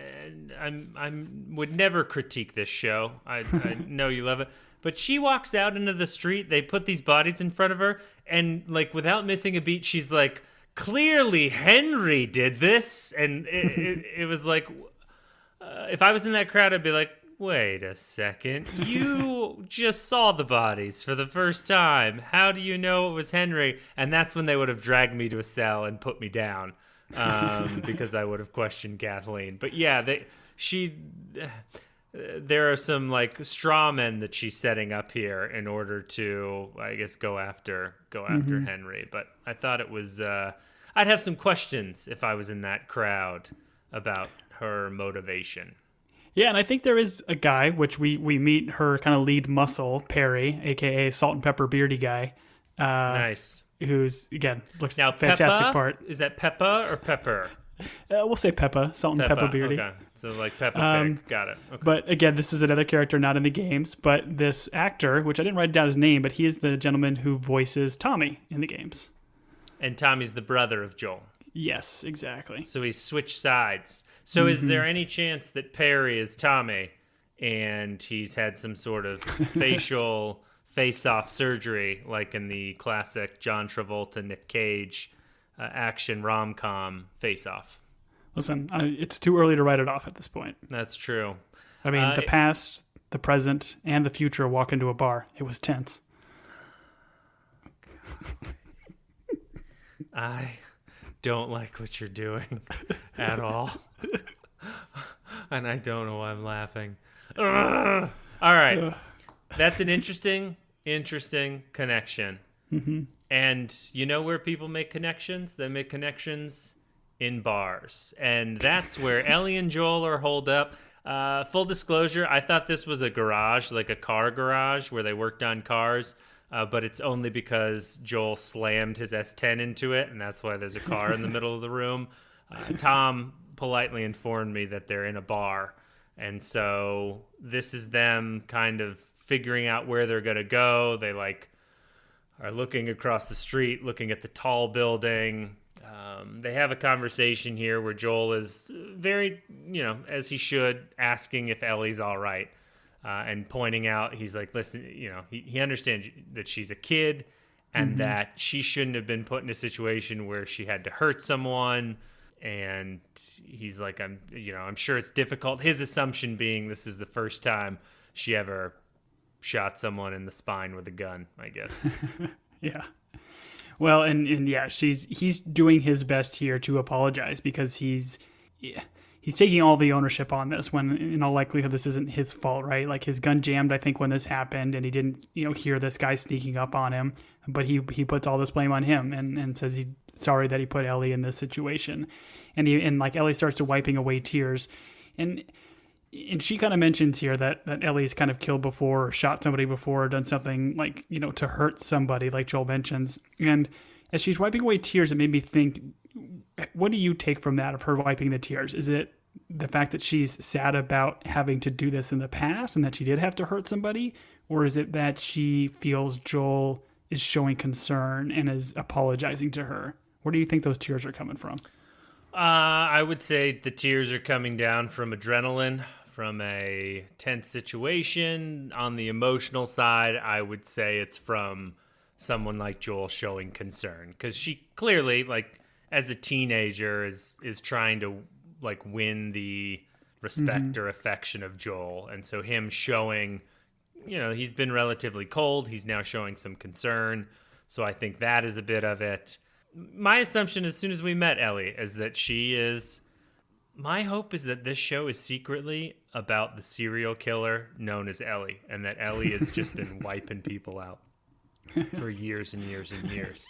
I would never critique this show. I know you love it, but she walks out into the street. They put these bodies in front of her, and like without missing a beat, she's like, "Clearly, Henry did this." And it was like, if I was in that crowd, I'd be like, "Wait a second, you just saw the bodies for the first time. How do you know it was Henry?" And that's when they would have dragged me to a cell and put me down, because I would have questioned Kathleen. But yeah, there are some like straw men that she's setting up here in order to, I guess, go after Henry. But I thought it was, I'd have some questions if I was in that crowd about her motivation. Yeah, and I think there is a guy, which we meet her kind of lead muscle, Perry, a.k.a. Salt and Pepper Beardy guy. Nice. Who's, again, looks now, fantastic Peppa? part. Is that Peppa or Pepper? We'll say Peppa, Salt and Peppa Beardy. Okay, so like Peppa Pig. Got it. Okay. But again, this is another character not in the games, but this actor, which I didn't write down his name, but he is the gentleman who voices Tommy in the games. And Tommy's the brother of Joel. Yes, exactly. So he's switched sides. So is there any chance that Perry is Tommy and he's had some sort of facial face-off surgery like in the classic John Travolta, Nick Cage action rom-com Face-Off? Listen, it's too early to write it off at this point. That's true. I mean, the past, the present, and the future walk into a bar. It was tense. I don't like what you're doing at all. And I don't know why I'm laughing. All right. That's an interesting connection. And you know where people make connections? They make connections in bars. And that's where Ellie and Joel are holed up. Full disclosure, I thought this was a garage, like a car garage where they worked on cars. But it's only because Joel slammed his S10 into it, and that's why there's a car in the middle of the room. Tom politely informed me that they're in a bar. And so this is them kind of figuring out where they're going to go. They are looking across the street, looking at the tall building. They have a conversation here where Joel is very, as he should, asking if Ellie's all right. And pointing out, he's like, listen, he understands that she's a kid and that she shouldn't have been put in a situation where she had to hurt someone. And he's like, I'm sure it's difficult. His assumption being this is the first time she ever shot someone in the spine with a gun, I guess. Yeah. Well, and yeah, he's doing his best here to apologize because he's taking all the ownership on this when in all likelihood this isn't his fault, right? Like his gun jammed, I think, when this happened and he didn't, hear this guy sneaking up on him, but he puts all this blame on him and says he's sorry that he put Ellie in this situation. And like Ellie starts to wiping away tears. And she kind of mentions here that Ellie's kind of killed before or shot somebody before or done something like, to hurt somebody, like Joel mentions. And as she's wiping away tears, it made me think, what do you take from that, of her wiping the tears? Is it the fact that she's sad about having to do this in the past and that she did have to hurt somebody? Or is it that she feels Joel is showing concern and is apologizing to her? Where do you think those tears are coming from? I would say the tears are coming down from adrenaline, from a tense situation. On the emotional side, I would say it's from someone like Joel showing concern. Because she clearly, as a teenager, is trying to win the respect or affection of Joel. And so him showing, he's been relatively cold. He's now showing some concern. So I think that is a bit of it. My assumption as soon as we met Ellie is that my hope is that this show is secretly about the serial killer known as Ellie, and that Ellie has just been wiping people out for years and years and years.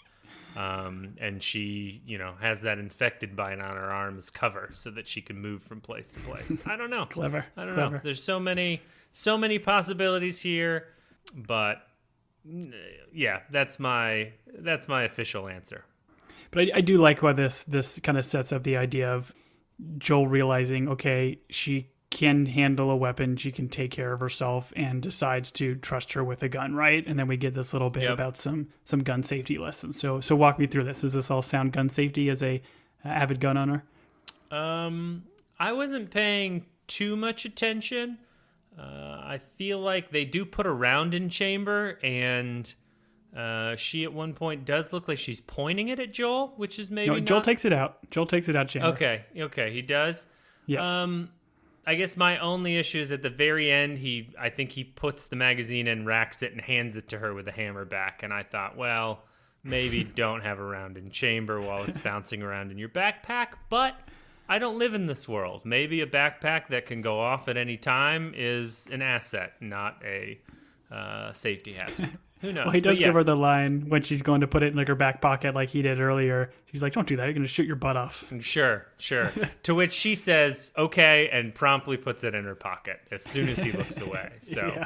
And she, has that infected bite on her arm as cover so that she can move from place to place. I don't know. Clever. I don't know. There's so many possibilities here, but yeah, that's my official answer. But I do like why this kind of sets up the idea of Joel realizing, okay, she can handle a weapon, she can take care of herself, and decides to trust her with a gun, right? And then we get this little bit about some gun safety lessons. So walk me through this. Does this all sound gun safety as a avid gun owner? I wasn't paying too much attention. I feel like they do put a round in chamber, and she at one point does look like she's pointing it at Joel, which is maybe Joel takes it out. Joel takes it out chamber. Okay, he does. Yes. I guess my only issue is at the very end, I think he puts the magazine in, racks it, and hands it to her with a hammer back. And I thought, well, maybe don't have a round in chamber while it's bouncing around in your backpack. But I don't live in this world. Maybe a backpack that can go off at any time is an asset, not a safety hazard. Who knows? Well, he does give her the line when she's going to put it in her back pocket like he did earlier. She's like, don't do that. You're going to shoot your butt off. Sure. To which she says, okay, and promptly puts it in her pocket as soon as he looks away. So,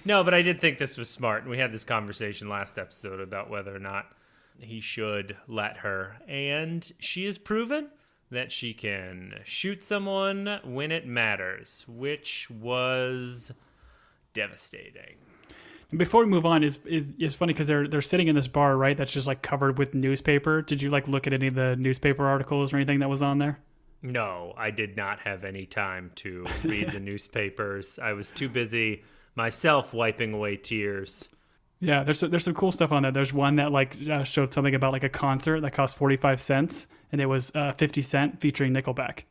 No, but I did think this was smart. And we had this conversation last episode about whether or not he should let her. And she has proven that she can shoot someone when it matters, which was devastating. Before we move on, it's funny because they're sitting in this bar, right? That's just covered with newspaper. Did you look at any of the newspaper articles or anything that was on there? No, I did not have any time to read the newspapers. I was too busy myself wiping away tears. Yeah, there's some cool stuff on there. There's one that showed something about a concert that cost 45 cents, and it was 50 Cent featuring Nickelback.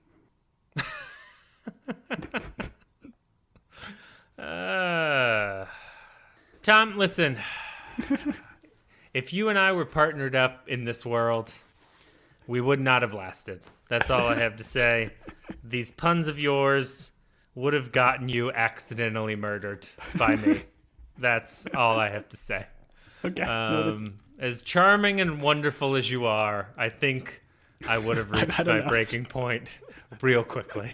Tom, listen, if you and I were partnered up in this world, we would not have lasted. That's all I have to say. These puns of yours would have gotten you accidentally murdered by me. That's all I have to say. Okay. As charming and wonderful as you are, I think I would have reached my breaking point real quickly.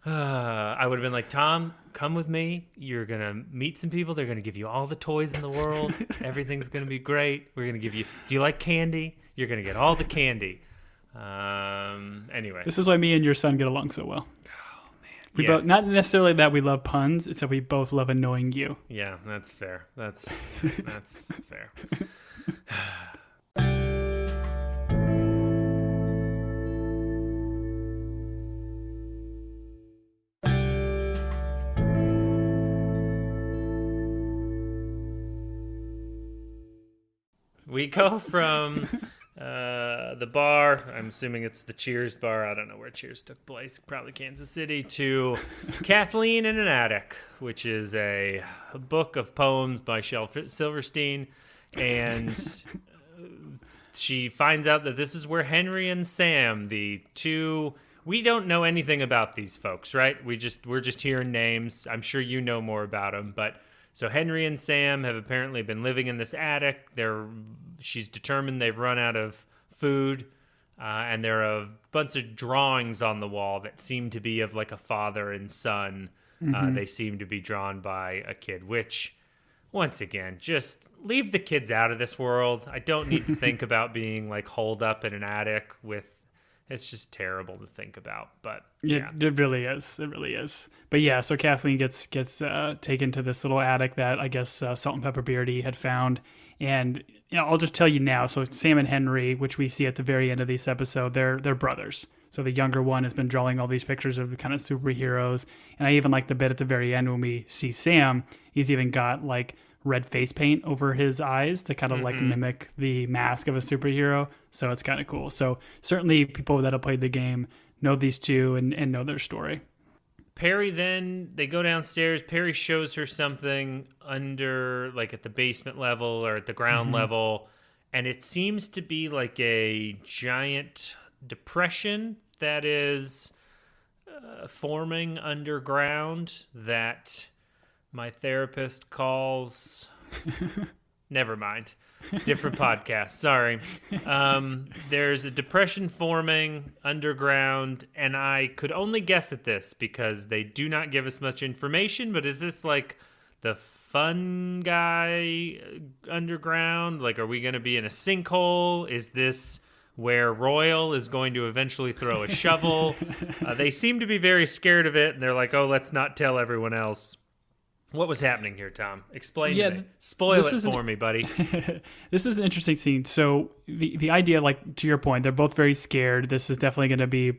I would have been like, Tom, come with me. You're going to meet some people. They're going to give you all the toys in the world. Everything's going to be great. We're going to give you, do you like candy? You're going to get all the candy. Anyway. This is why me and your son get along so well. Oh, man. We both, not necessarily that we love puns, it's that we both love annoying you. Yeah, that's fair. That's fair. We go from the bar, I'm assuming it's the Cheers bar, I don't know where Cheers took place, probably Kansas City, to Kathleen in an Attic, which is a book of poems by Shel Silverstein, and she finds out that this is where Henry and Sam, the two, we don't know anything about these folks, right? We're just hearing names. I'm sure you know more about them, but so Henry and Sam have apparently been living in this attic. She's determined they've run out of food, and there are a bunch of drawings on the wall that seem to be of like a father and son. They seem to be drawn by a kid, which, once again, just leave the kids out of this world. I don't need to think about being like holed up in an attic with. It's just terrible to think about, but yeah. It really is. It really is. But yeah, so Kathleen gets taken to this little attic that I guess Salt and Pepper Beardy had found. And I'll just tell you now, so Sam and Henry, which we see at the very end of this episode, they're brothers. So the younger one has been drawing all these pictures of kind of superheroes. And I even like the bit at the very end when we see Sam, he's even got like red face paint over his eyes to kind of like mimic the mask of a superhero. So it's kind of cool. So certainly people that have played the game know these two and know their story. Perry then, they go downstairs. Perry shows her something under, like at the basement level or at the ground level. And it seems to be like a giant depression that is forming underground that my therapist calls... Never mind. Different podcast. Sorry. There's a depression forming underground, and I could only guess at this because they do not give us much information, but is this like the fun guy underground? Like, are we going to be in a sinkhole? Is this where Royal is going to eventually throw a shovel? They seem to be very scared of it, and they're like, oh, let's not tell everyone else. What was happening here, Tom? Explain to me. Spoil it for me, buddy. This is an interesting scene. So the idea, like to your point, they're both very scared. This is definitely going to be,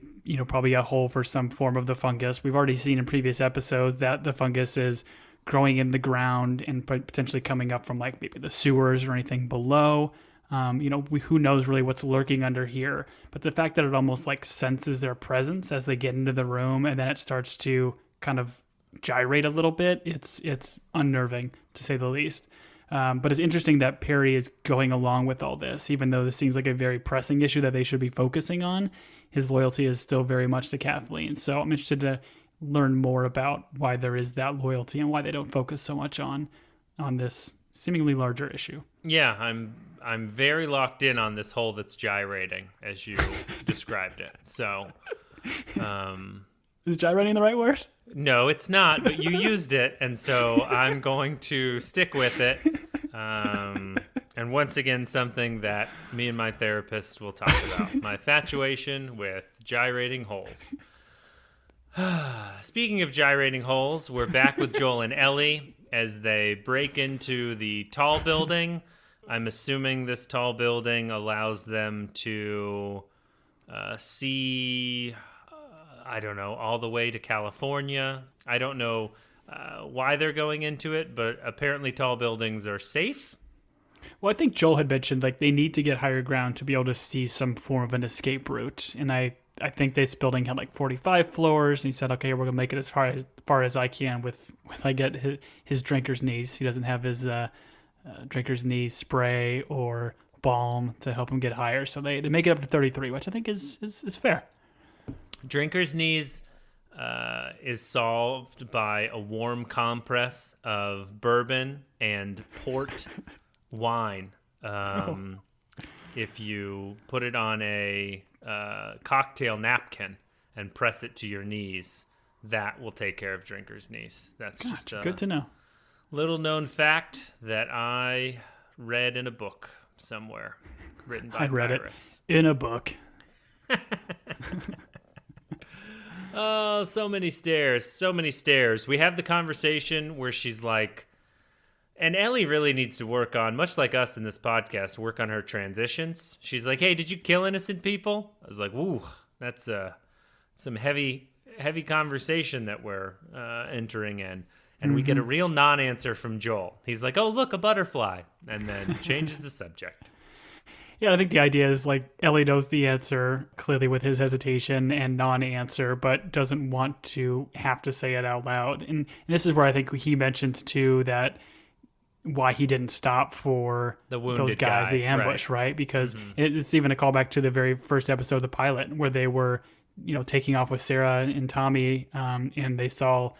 probably a hole for some form of the fungus. We've already seen in previous episodes that the fungus is growing in the ground and potentially coming up from like maybe the sewers or anything below. Who knows really what's lurking under here. But the fact that it almost like senses their presence as they get into the room and then it starts to kind of gyrate a little bit, it's unnerving to say the least. But it's interesting that Perry is going along with all this, even though this seems like a very pressing issue that they should be focusing on. His loyalty is still very much to Kathleen. So I'm interested to learn more about why there is that loyalty and why they don't focus so much on this seemingly larger issue. Yeah, I'm very locked in on this hole that's gyrating as you described it. So is gyrating the right word? No, it's not, but you used it, and so I'm going to stick with it. And once again, something that me and my therapist will talk about. My infatuation with gyrating holes. Speaking of gyrating holes, we're back with Joel and Ellie as they break into the tall building. I'm assuming this tall building allows them to see... I don't know, all the way to California. I don't know why they're going into it, but apparently tall buildings are safe. Well, I think Joel had mentioned like they need to get higher ground to be able to see some form of an escape route. And I think this building had like 45 floors. And he said, okay, we're going to make it as far as I can with I get his drinker's knees. He doesn't have his drinker's knee spray or balm to help him get higher. So they make it up to 33, which I think is fair. Drinker's knees is solved by a warm compress of bourbon and port wine. If you put it on a cocktail napkin and press it to your knees, that will take care of drinkers' knees. That's just good to know. Little known fact that I read in a book somewhere written by pirates. It in a book. Oh, so many stairs. We have the conversation where she's like, and Ellie really needs to work on, much like us in this podcast, work on her transitions. She's like, hey, did you kill innocent people? I was like, ooh, that's some heavy conversation that we're entering in. And we get a real non-answer from Joel. He's like, oh, look, a butterfly. And then changes the subject. Yeah, I think the idea is like Ellie knows the answer clearly with his hesitation and non-answer, but doesn't want to have to say it out loud. And this is where I think he mentions too that why he didn't stop for those guys, the ambush, right? Because it's even a callback to the very first episode of the pilot where they were, taking off with Sarah and Tommy, and they saw,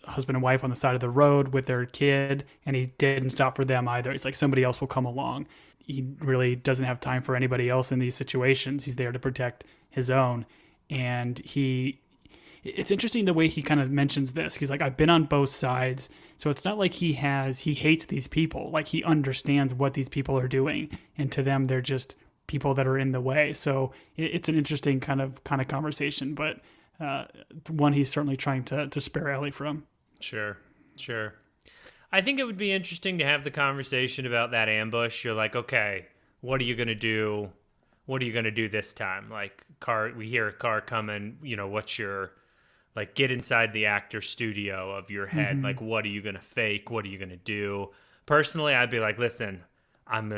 husband and wife on the side of the road with their kid, and he didn't stop for them either. It's like somebody else will come along. He really doesn't have time for anybody else in these situations. He's there to protect his own. And it's interesting the way he kind of mentions this. He's like, I've been on both sides. So it's not like he hates these people. Like he understands what these people are doing. And to them, they're just people that are in the way. So it's an interesting kind of conversation, but one he's certainly trying to spare Ellie from. Sure. I think it would be interesting to have the conversation about that ambush. You're like, okay, what are you going to do? What are you going to do this time? Like, we hear a car coming, what's your, like, get inside the actor studio of your head. Like, what are you going to fake? What are you going to do? Personally, I'd be like, listen, I'm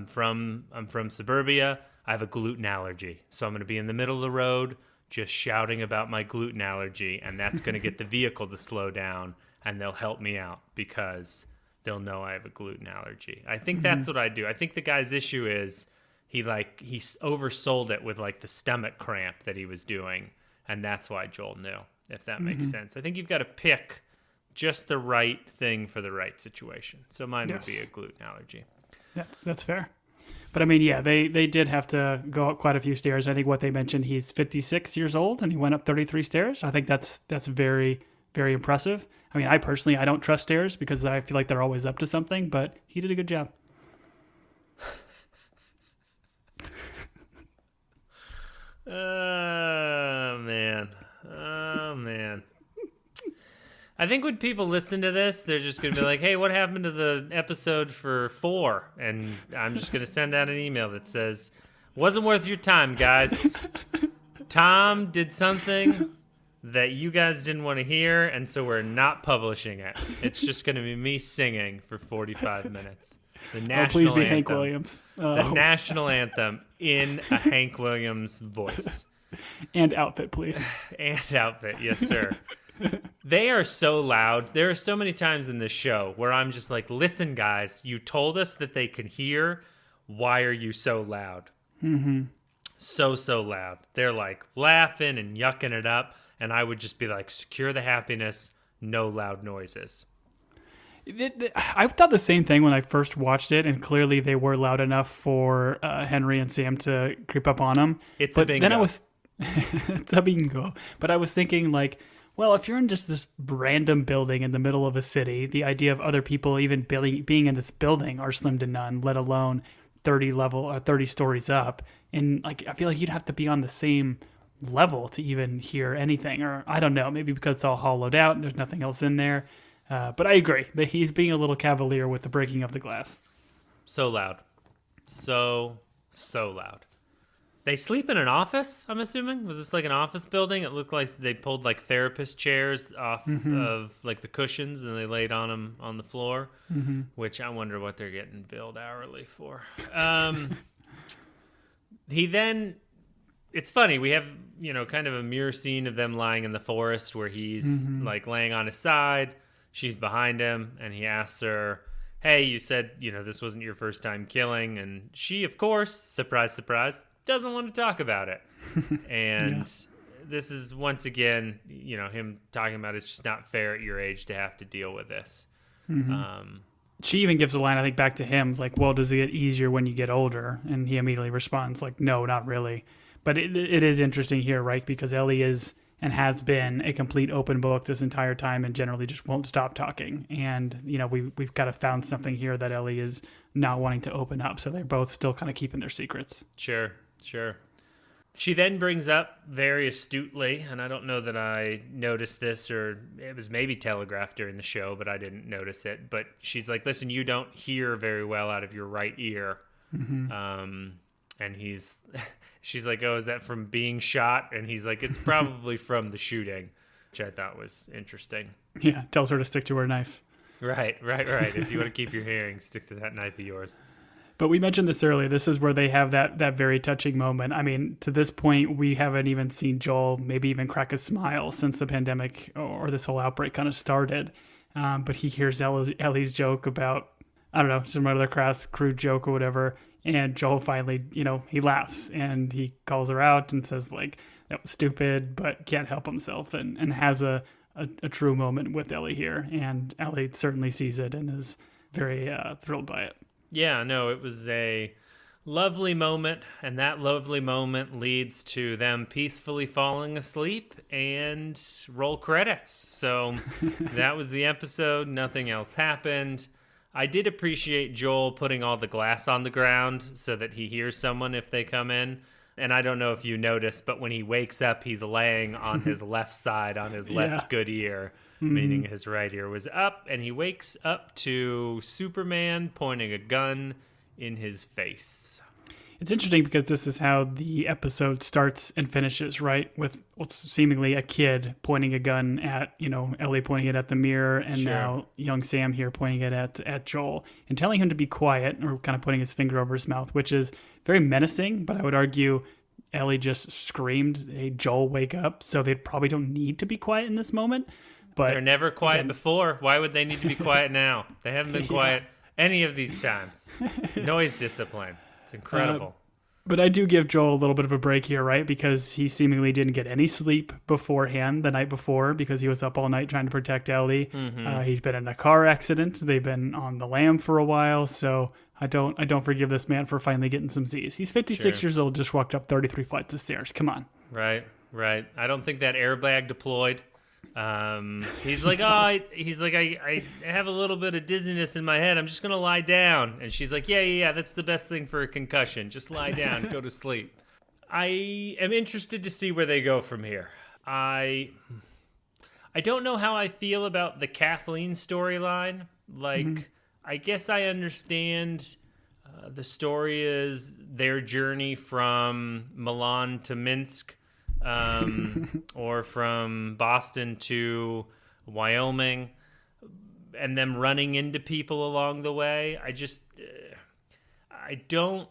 from suburbia. I have a gluten allergy. So I'm going to be in the middle of the road just shouting about my gluten allergy, and that's going to get the vehicle to slow down. And they'll help me out because they'll know I have a gluten allergy. I think that's what I do. I think the guy's issue is he oversold it with like the stomach cramp that he was doing, and that's why Joel knew, if that makes sense. I think you've got to pick just the right thing for the right situation. So mine would be a gluten allergy. That's fair. But I mean, yeah, they did have to go up quite a few stairs. I think what they mentioned, he's 56 years old and he went up 33 stairs. I think that's very, very impressive. I mean, I don't trust stairs because I feel like they're always up to something, but he did a good job. Oh, man. I think when people listen to this, they're just going to be like, hey, what happened to the episode for 4? And I'm just going to send out an email that says, wasn't worth your time, guys. Tom did something that you guys didn't want to hear, and so we're not publishing it. It's just going to be me singing for 45 minutes. The national please be anthem. Hank Williams. The national anthem in a Hank Williams voice. And outfit, please. And outfit, yes, sir. They are so loud. There are so many times in this show where I'm just like, listen, guys, you told us that they can hear. Why are you so loud? So loud. They're like laughing and yucking it up. And I would just be like, secure the happiness, no loud noises. I thought the same thing when I first watched it, and clearly they were loud enough for Henry and Sam to creep up on them. It's a bingo. It's a bingo. But I was thinking, like, well, if you're in just this random building in the middle of a city, the idea of other people even being in this building are slim to none, let alone 30 stories up. And like, I feel like you'd have to be on the same level to even hear anything, or I don't know, maybe because it's all hollowed out and there's nothing else in there. But I agree that he's being a little cavalier with the breaking of the glass. So loud. So loud. They sleep in an office, I'm assuming? Was this like an office building? It looked like they pulled like therapist chairs off of like the cushions and they laid on them on the floor, which I wonder what they're getting billed hourly for. It's funny, we have, kind of a mirror scene of them lying in the forest where he's like laying on his side, she's behind him, and he asks her, hey, you said, this wasn't your first time killing, and she, of course, surprise, surprise, doesn't want to talk about it. And this is, once again, him talking about it's just not fair at your age to have to deal with this. she even gives a line, I think, back to him, like, well, does it get easier when you get older? And he immediately responds, like, no, not really. But it is interesting here, right? Because Ellie is and has been a complete open book this entire time and generally just won't stop talking. And, we've kind of found something here that Ellie is not wanting to open up. So they're both still kind of keeping their secrets. Sure. She then brings up very astutely, and I don't know that I noticed this, or it was maybe telegraphed during the show, but I didn't notice it. But she's like, listen, you don't hear very well out of your right ear. Mm-hmm. And she's like, oh, is that from being shot? And he's like, it's probably from the shooting, which I thought was interesting. Yeah, tells her to stick to her knife. Right. If you want to keep your hearing, stick to that knife of yours. But we mentioned this earlier. This is where they have that very touching moment. I mean, to this point, we haven't even seen Joel maybe even crack a smile since the pandemic or this whole outbreak kind of started. But he hears Ellie's joke about, I don't know, some other crass, crude joke or whatever. And Joel finally, he laughs and he calls her out and says, like, that was stupid, but can't help himself and has a true moment with Ellie here. And Ellie certainly sees it and is very thrilled by it. Yeah, no, it was a lovely moment, and that lovely moment leads to them peacefully falling asleep and roll credits. So that was the episode. Nothing else happened. I did appreciate Joel putting all the glass on the ground so that he hears someone if they come in. And I don't know if you noticed, but when he wakes up, he's laying on his left side, on his left good ear. Meaning his right ear was up, and he wakes up to Superman pointing a gun in his face. It's interesting because this is how the episode starts and finishes, right? With what's seemingly a kid pointing a gun at, Ellie pointing it at the mirror, and now young Sam here pointing it at Joel and telling him to be quiet, or kind of putting his finger over his mouth, which is very menacing, but I would argue Ellie just screamed, hey, Joel, wake up, so they probably don't need to be quiet in this moment. But they're never quiet before. Why would they need to be quiet now? They haven't been quiet any of these times. Noise discipline. It's incredible. But I do give Joel a little bit of a break here, right? Because he seemingly didn't get any sleep beforehand the night before because he was up all night trying to protect Ellie. Mm-hmm. He's been in a car accident. They've been on the lam for a while. So I don't forgive this man for finally getting some Z's. He's 56 years old, just walked up 33 flights of stairs. Come on. Right. I don't think that airbag deployed. He's like, I have a little bit of dizziness in my head. I'm just going to lie down. And she's like, yeah, that's the best thing for a concussion. Just lie down, go to sleep. I am interested to see where they go from here. I don't know how I feel about the Kathleen storyline. Like, I guess I understand the story is their journey from Milan to Minsk. Or from Boston to Wyoming, and them running into people along the way. I don't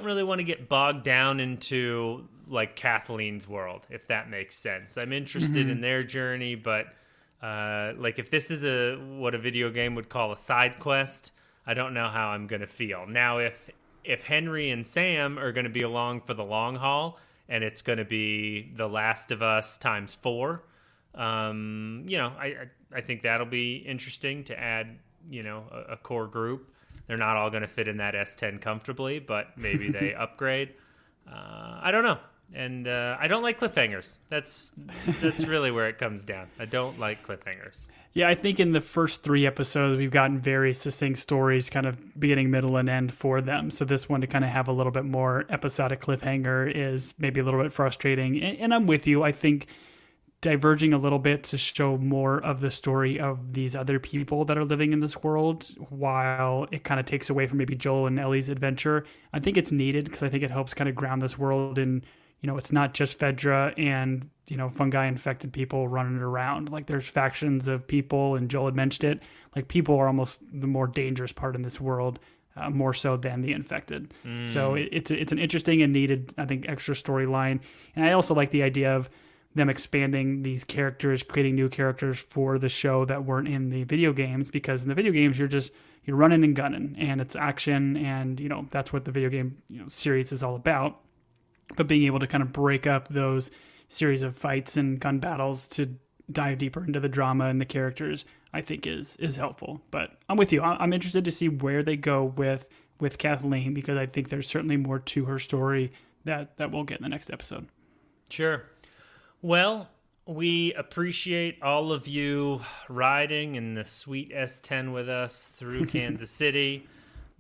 really want to get bogged down into like Kathleen's world, if that makes sense. I'm interested in their journey, but like if this is what a video game would call a side quest, I don't know how I'm going to feel. Now, if Henry and Sam are going to be along for the long haul, and it's going to be The Last of Us times 4. I think that'll be interesting to add, a core group. They're not all going to fit in that S10 comfortably, but maybe they upgrade. I don't know. And I don't like cliffhangers. That's really where it comes down. I don't like cliffhangers. Yeah, I think in the first 3 episodes, we've gotten very succinct stories, kind of beginning, middle, and end for them. So this one to kind of have a little bit more episodic cliffhanger is maybe a little bit frustrating. And I'm with you. I think diverging a little bit to show more of the story of these other people that are living in this world, while it kind of takes away from maybe Joel and Ellie's adventure, I think it's needed because I think it helps kind of ground this world in, it's not just Fedra and, fungi infected people running around. Like there's factions of people, and Joel had mentioned it. Like people are almost the more dangerous part in this world, more so than the infected. So it's an interesting and needed, I think, extra storyline. And I also like the idea of them expanding these characters, creating new characters for the show that weren't in the video games, because in the video games, you're running and gunning and it's action, and, that's what the video game series is all about. But being able to kind of break up those series of fights and gun battles to dive deeper into the drama and the characters, I think is helpful. But I'm with you. I'm interested to see where they go with Kathleen, because I think there's certainly more to her story that we'll get in the next episode. Sure. Well, we appreciate all of you riding in the sweet S10 with us through Kansas City.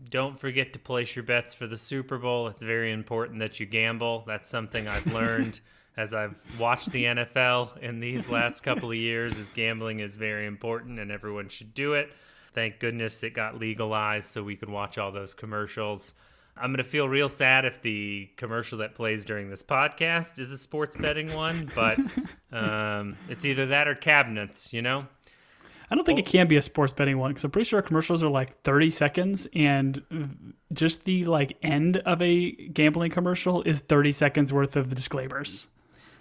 Don't forget to place your bets for the Super Bowl. It's very important that you gamble. That's something I've learned as I've watched the NFL in these last couple of years, is gambling is very important and everyone should do it. Thank goodness it got legalized so we could watch all those commercials. I'm going to feel real sad if the commercial that plays during this podcast is a sports betting one, but it's either that or cabinets, you know? I don't think it can be a sports betting one, because I'm pretty sure commercials are like 30 seconds, and just the like end of a gambling commercial is 30 seconds worth of disclaimers.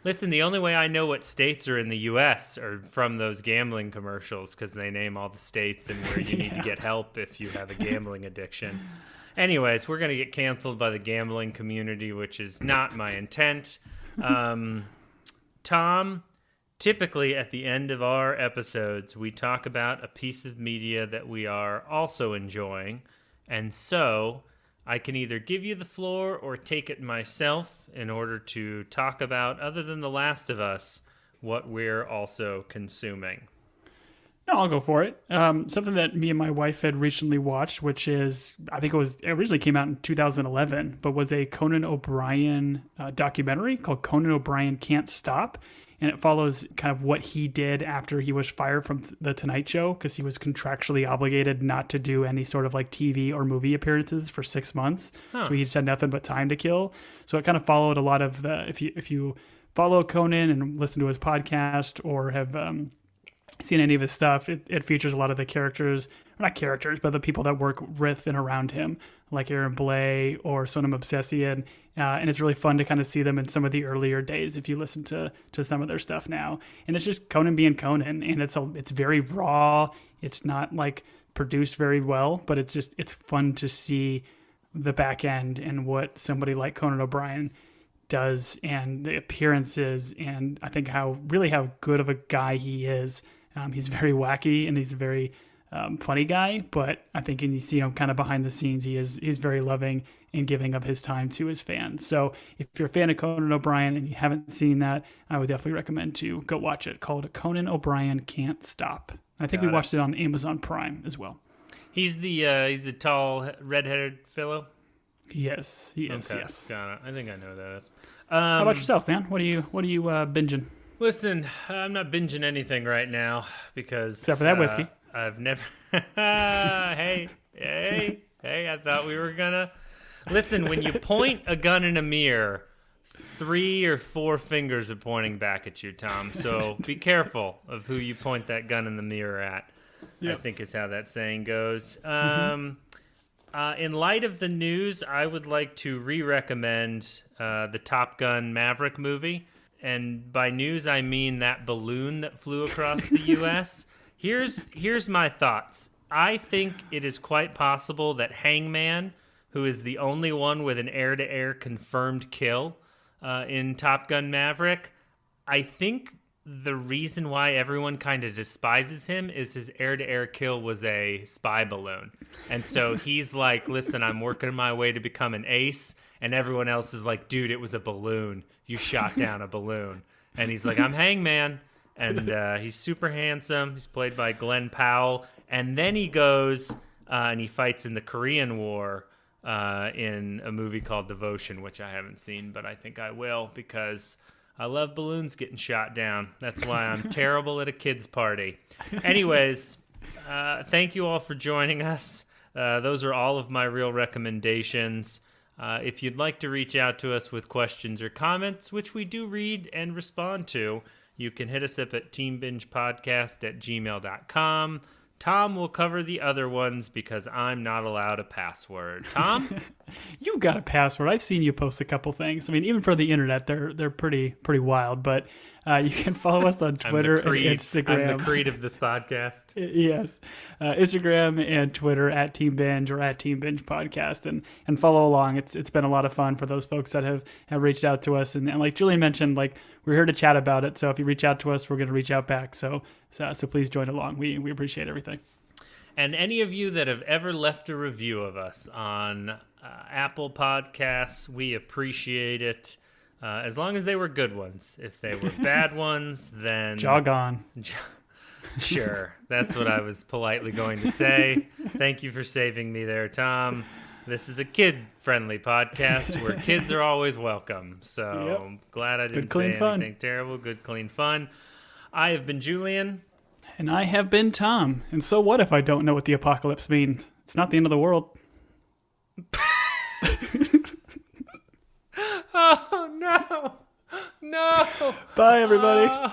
Listen, the only way I know what states are in the U.S. are from those gambling commercials, because they name all the states and where you need to get help if you have a gambling addiction. Anyways, we're going to get canceled by the gambling community, which is not my intent. Tom, typically at the end of our episodes, we talk about a piece of media that we are also enjoying. And so I can either give you the floor or take it myself in order to talk about, other than The Last of Us, what we're also consuming. No, I'll go for it. Something that me and my wife had recently watched, which is, I think it originally came out in 2011, but was a Conan O'Brien documentary called Conan O'Brien Can't Stop. And it follows kind of what he did after he was fired from The Tonight Show, because he was contractually obligated not to do any sort of like TV or movie appearances for 6 months. Huh. So he just had nothing but time to kill. So it kind of followed a lot of the, if you follow Conan and listen to his podcast or have seen any of his stuff, it features a lot of the characters, or not characters, but the people that work with and around him, like Aaron Blay or Sonam Obsessian. And it's really fun to kind of see them in some of the earlier days if you listen to some of their stuff now. And it's just Conan being Conan, and it's very raw. It's not like produced very well, but it's fun to see the back end and what somebody like Conan O'Brien does, and the appearances, and I think how good of a guy he is. He's very wacky and he's a very funny guy, but I think when you see him kind of behind the scenes, he's very loving and giving of his time to his fans. So if you're a fan of Conan O'Brien and you haven't seen that, I would definitely recommend to go watch it, called Conan O'Brien Can't Stop. I think we watched it on Amazon Prime as well. He's the tall redheaded fellow. Yes, he is. Okay, yes, got it. I think I know that is. How about yourself, man? What are you binging? Listen, I'm not binging anything right now because except for that whiskey. I've never. Hey! I thought we were gonna listen. When you point a gun in a mirror, 3 or 4 fingers are pointing back at you, Tom. So be careful of who you point that gun in the mirror at. Yep. I think is how that saying goes. In light of the news, I would like to re-recommend the Top Gun Maverick movie. And by news, I mean that balloon that flew across the U.S. Here's my thoughts. I think it is quite possible that Hangman, who is the only one with an air-to-air confirmed kill in Top Gun Maverick, I think the reason why everyone kind of despises him is his air-to-air kill was a spy balloon. And so he's like, listen, I'm working my way to become an ace. And everyone else is like, dude, it was a balloon. You shot down a balloon. And he's like, I'm Hangman. And he's super handsome. He's played by Glenn Powell. And then he goes and he fights in the Korean War in a movie called Devotion, which I haven't seen, but I think I will because I love balloons getting shot down. That's why I'm terrible at a kid's party. Anyways, thank you all for joining us. Those are all of my real recommendations. If you'd like to reach out to us with questions or comments, which we do read and respond to, you can hit us up at teambingepodcast@gmail.com. Tom will cover the other ones because I'm not allowed a password. Tom? You got a password. I've seen you post a couple things. I mean, even for the internet, they're pretty wild. But you can follow us on Twitter and Instagram. I'm the creed of this podcast. Yes. Instagram and Twitter at Team Binge or at Team Binge Podcast. And follow along. It's been a lot of fun for those folks that have reached out to us. And like Julian mentioned, like we're here to chat about it. So if you reach out to us, we're going to reach out back. So please join along. We appreciate everything. And any of you that have ever left a review of us on Apple Podcasts, we appreciate it. As long as they were good ones. If they were bad ones, then... Jog on. Sure. That's what I was politely going to say. Thank you for saving me there, Tom. This is a kid-friendly podcast where kids are always welcome. So I'm glad I didn't say anything terrible. Good, clean fun. I have been Julian. And I have been Tom. And so what if I don't know what the apocalypse means? It's not the end of the world. Oh, no. No. Bye, everybody.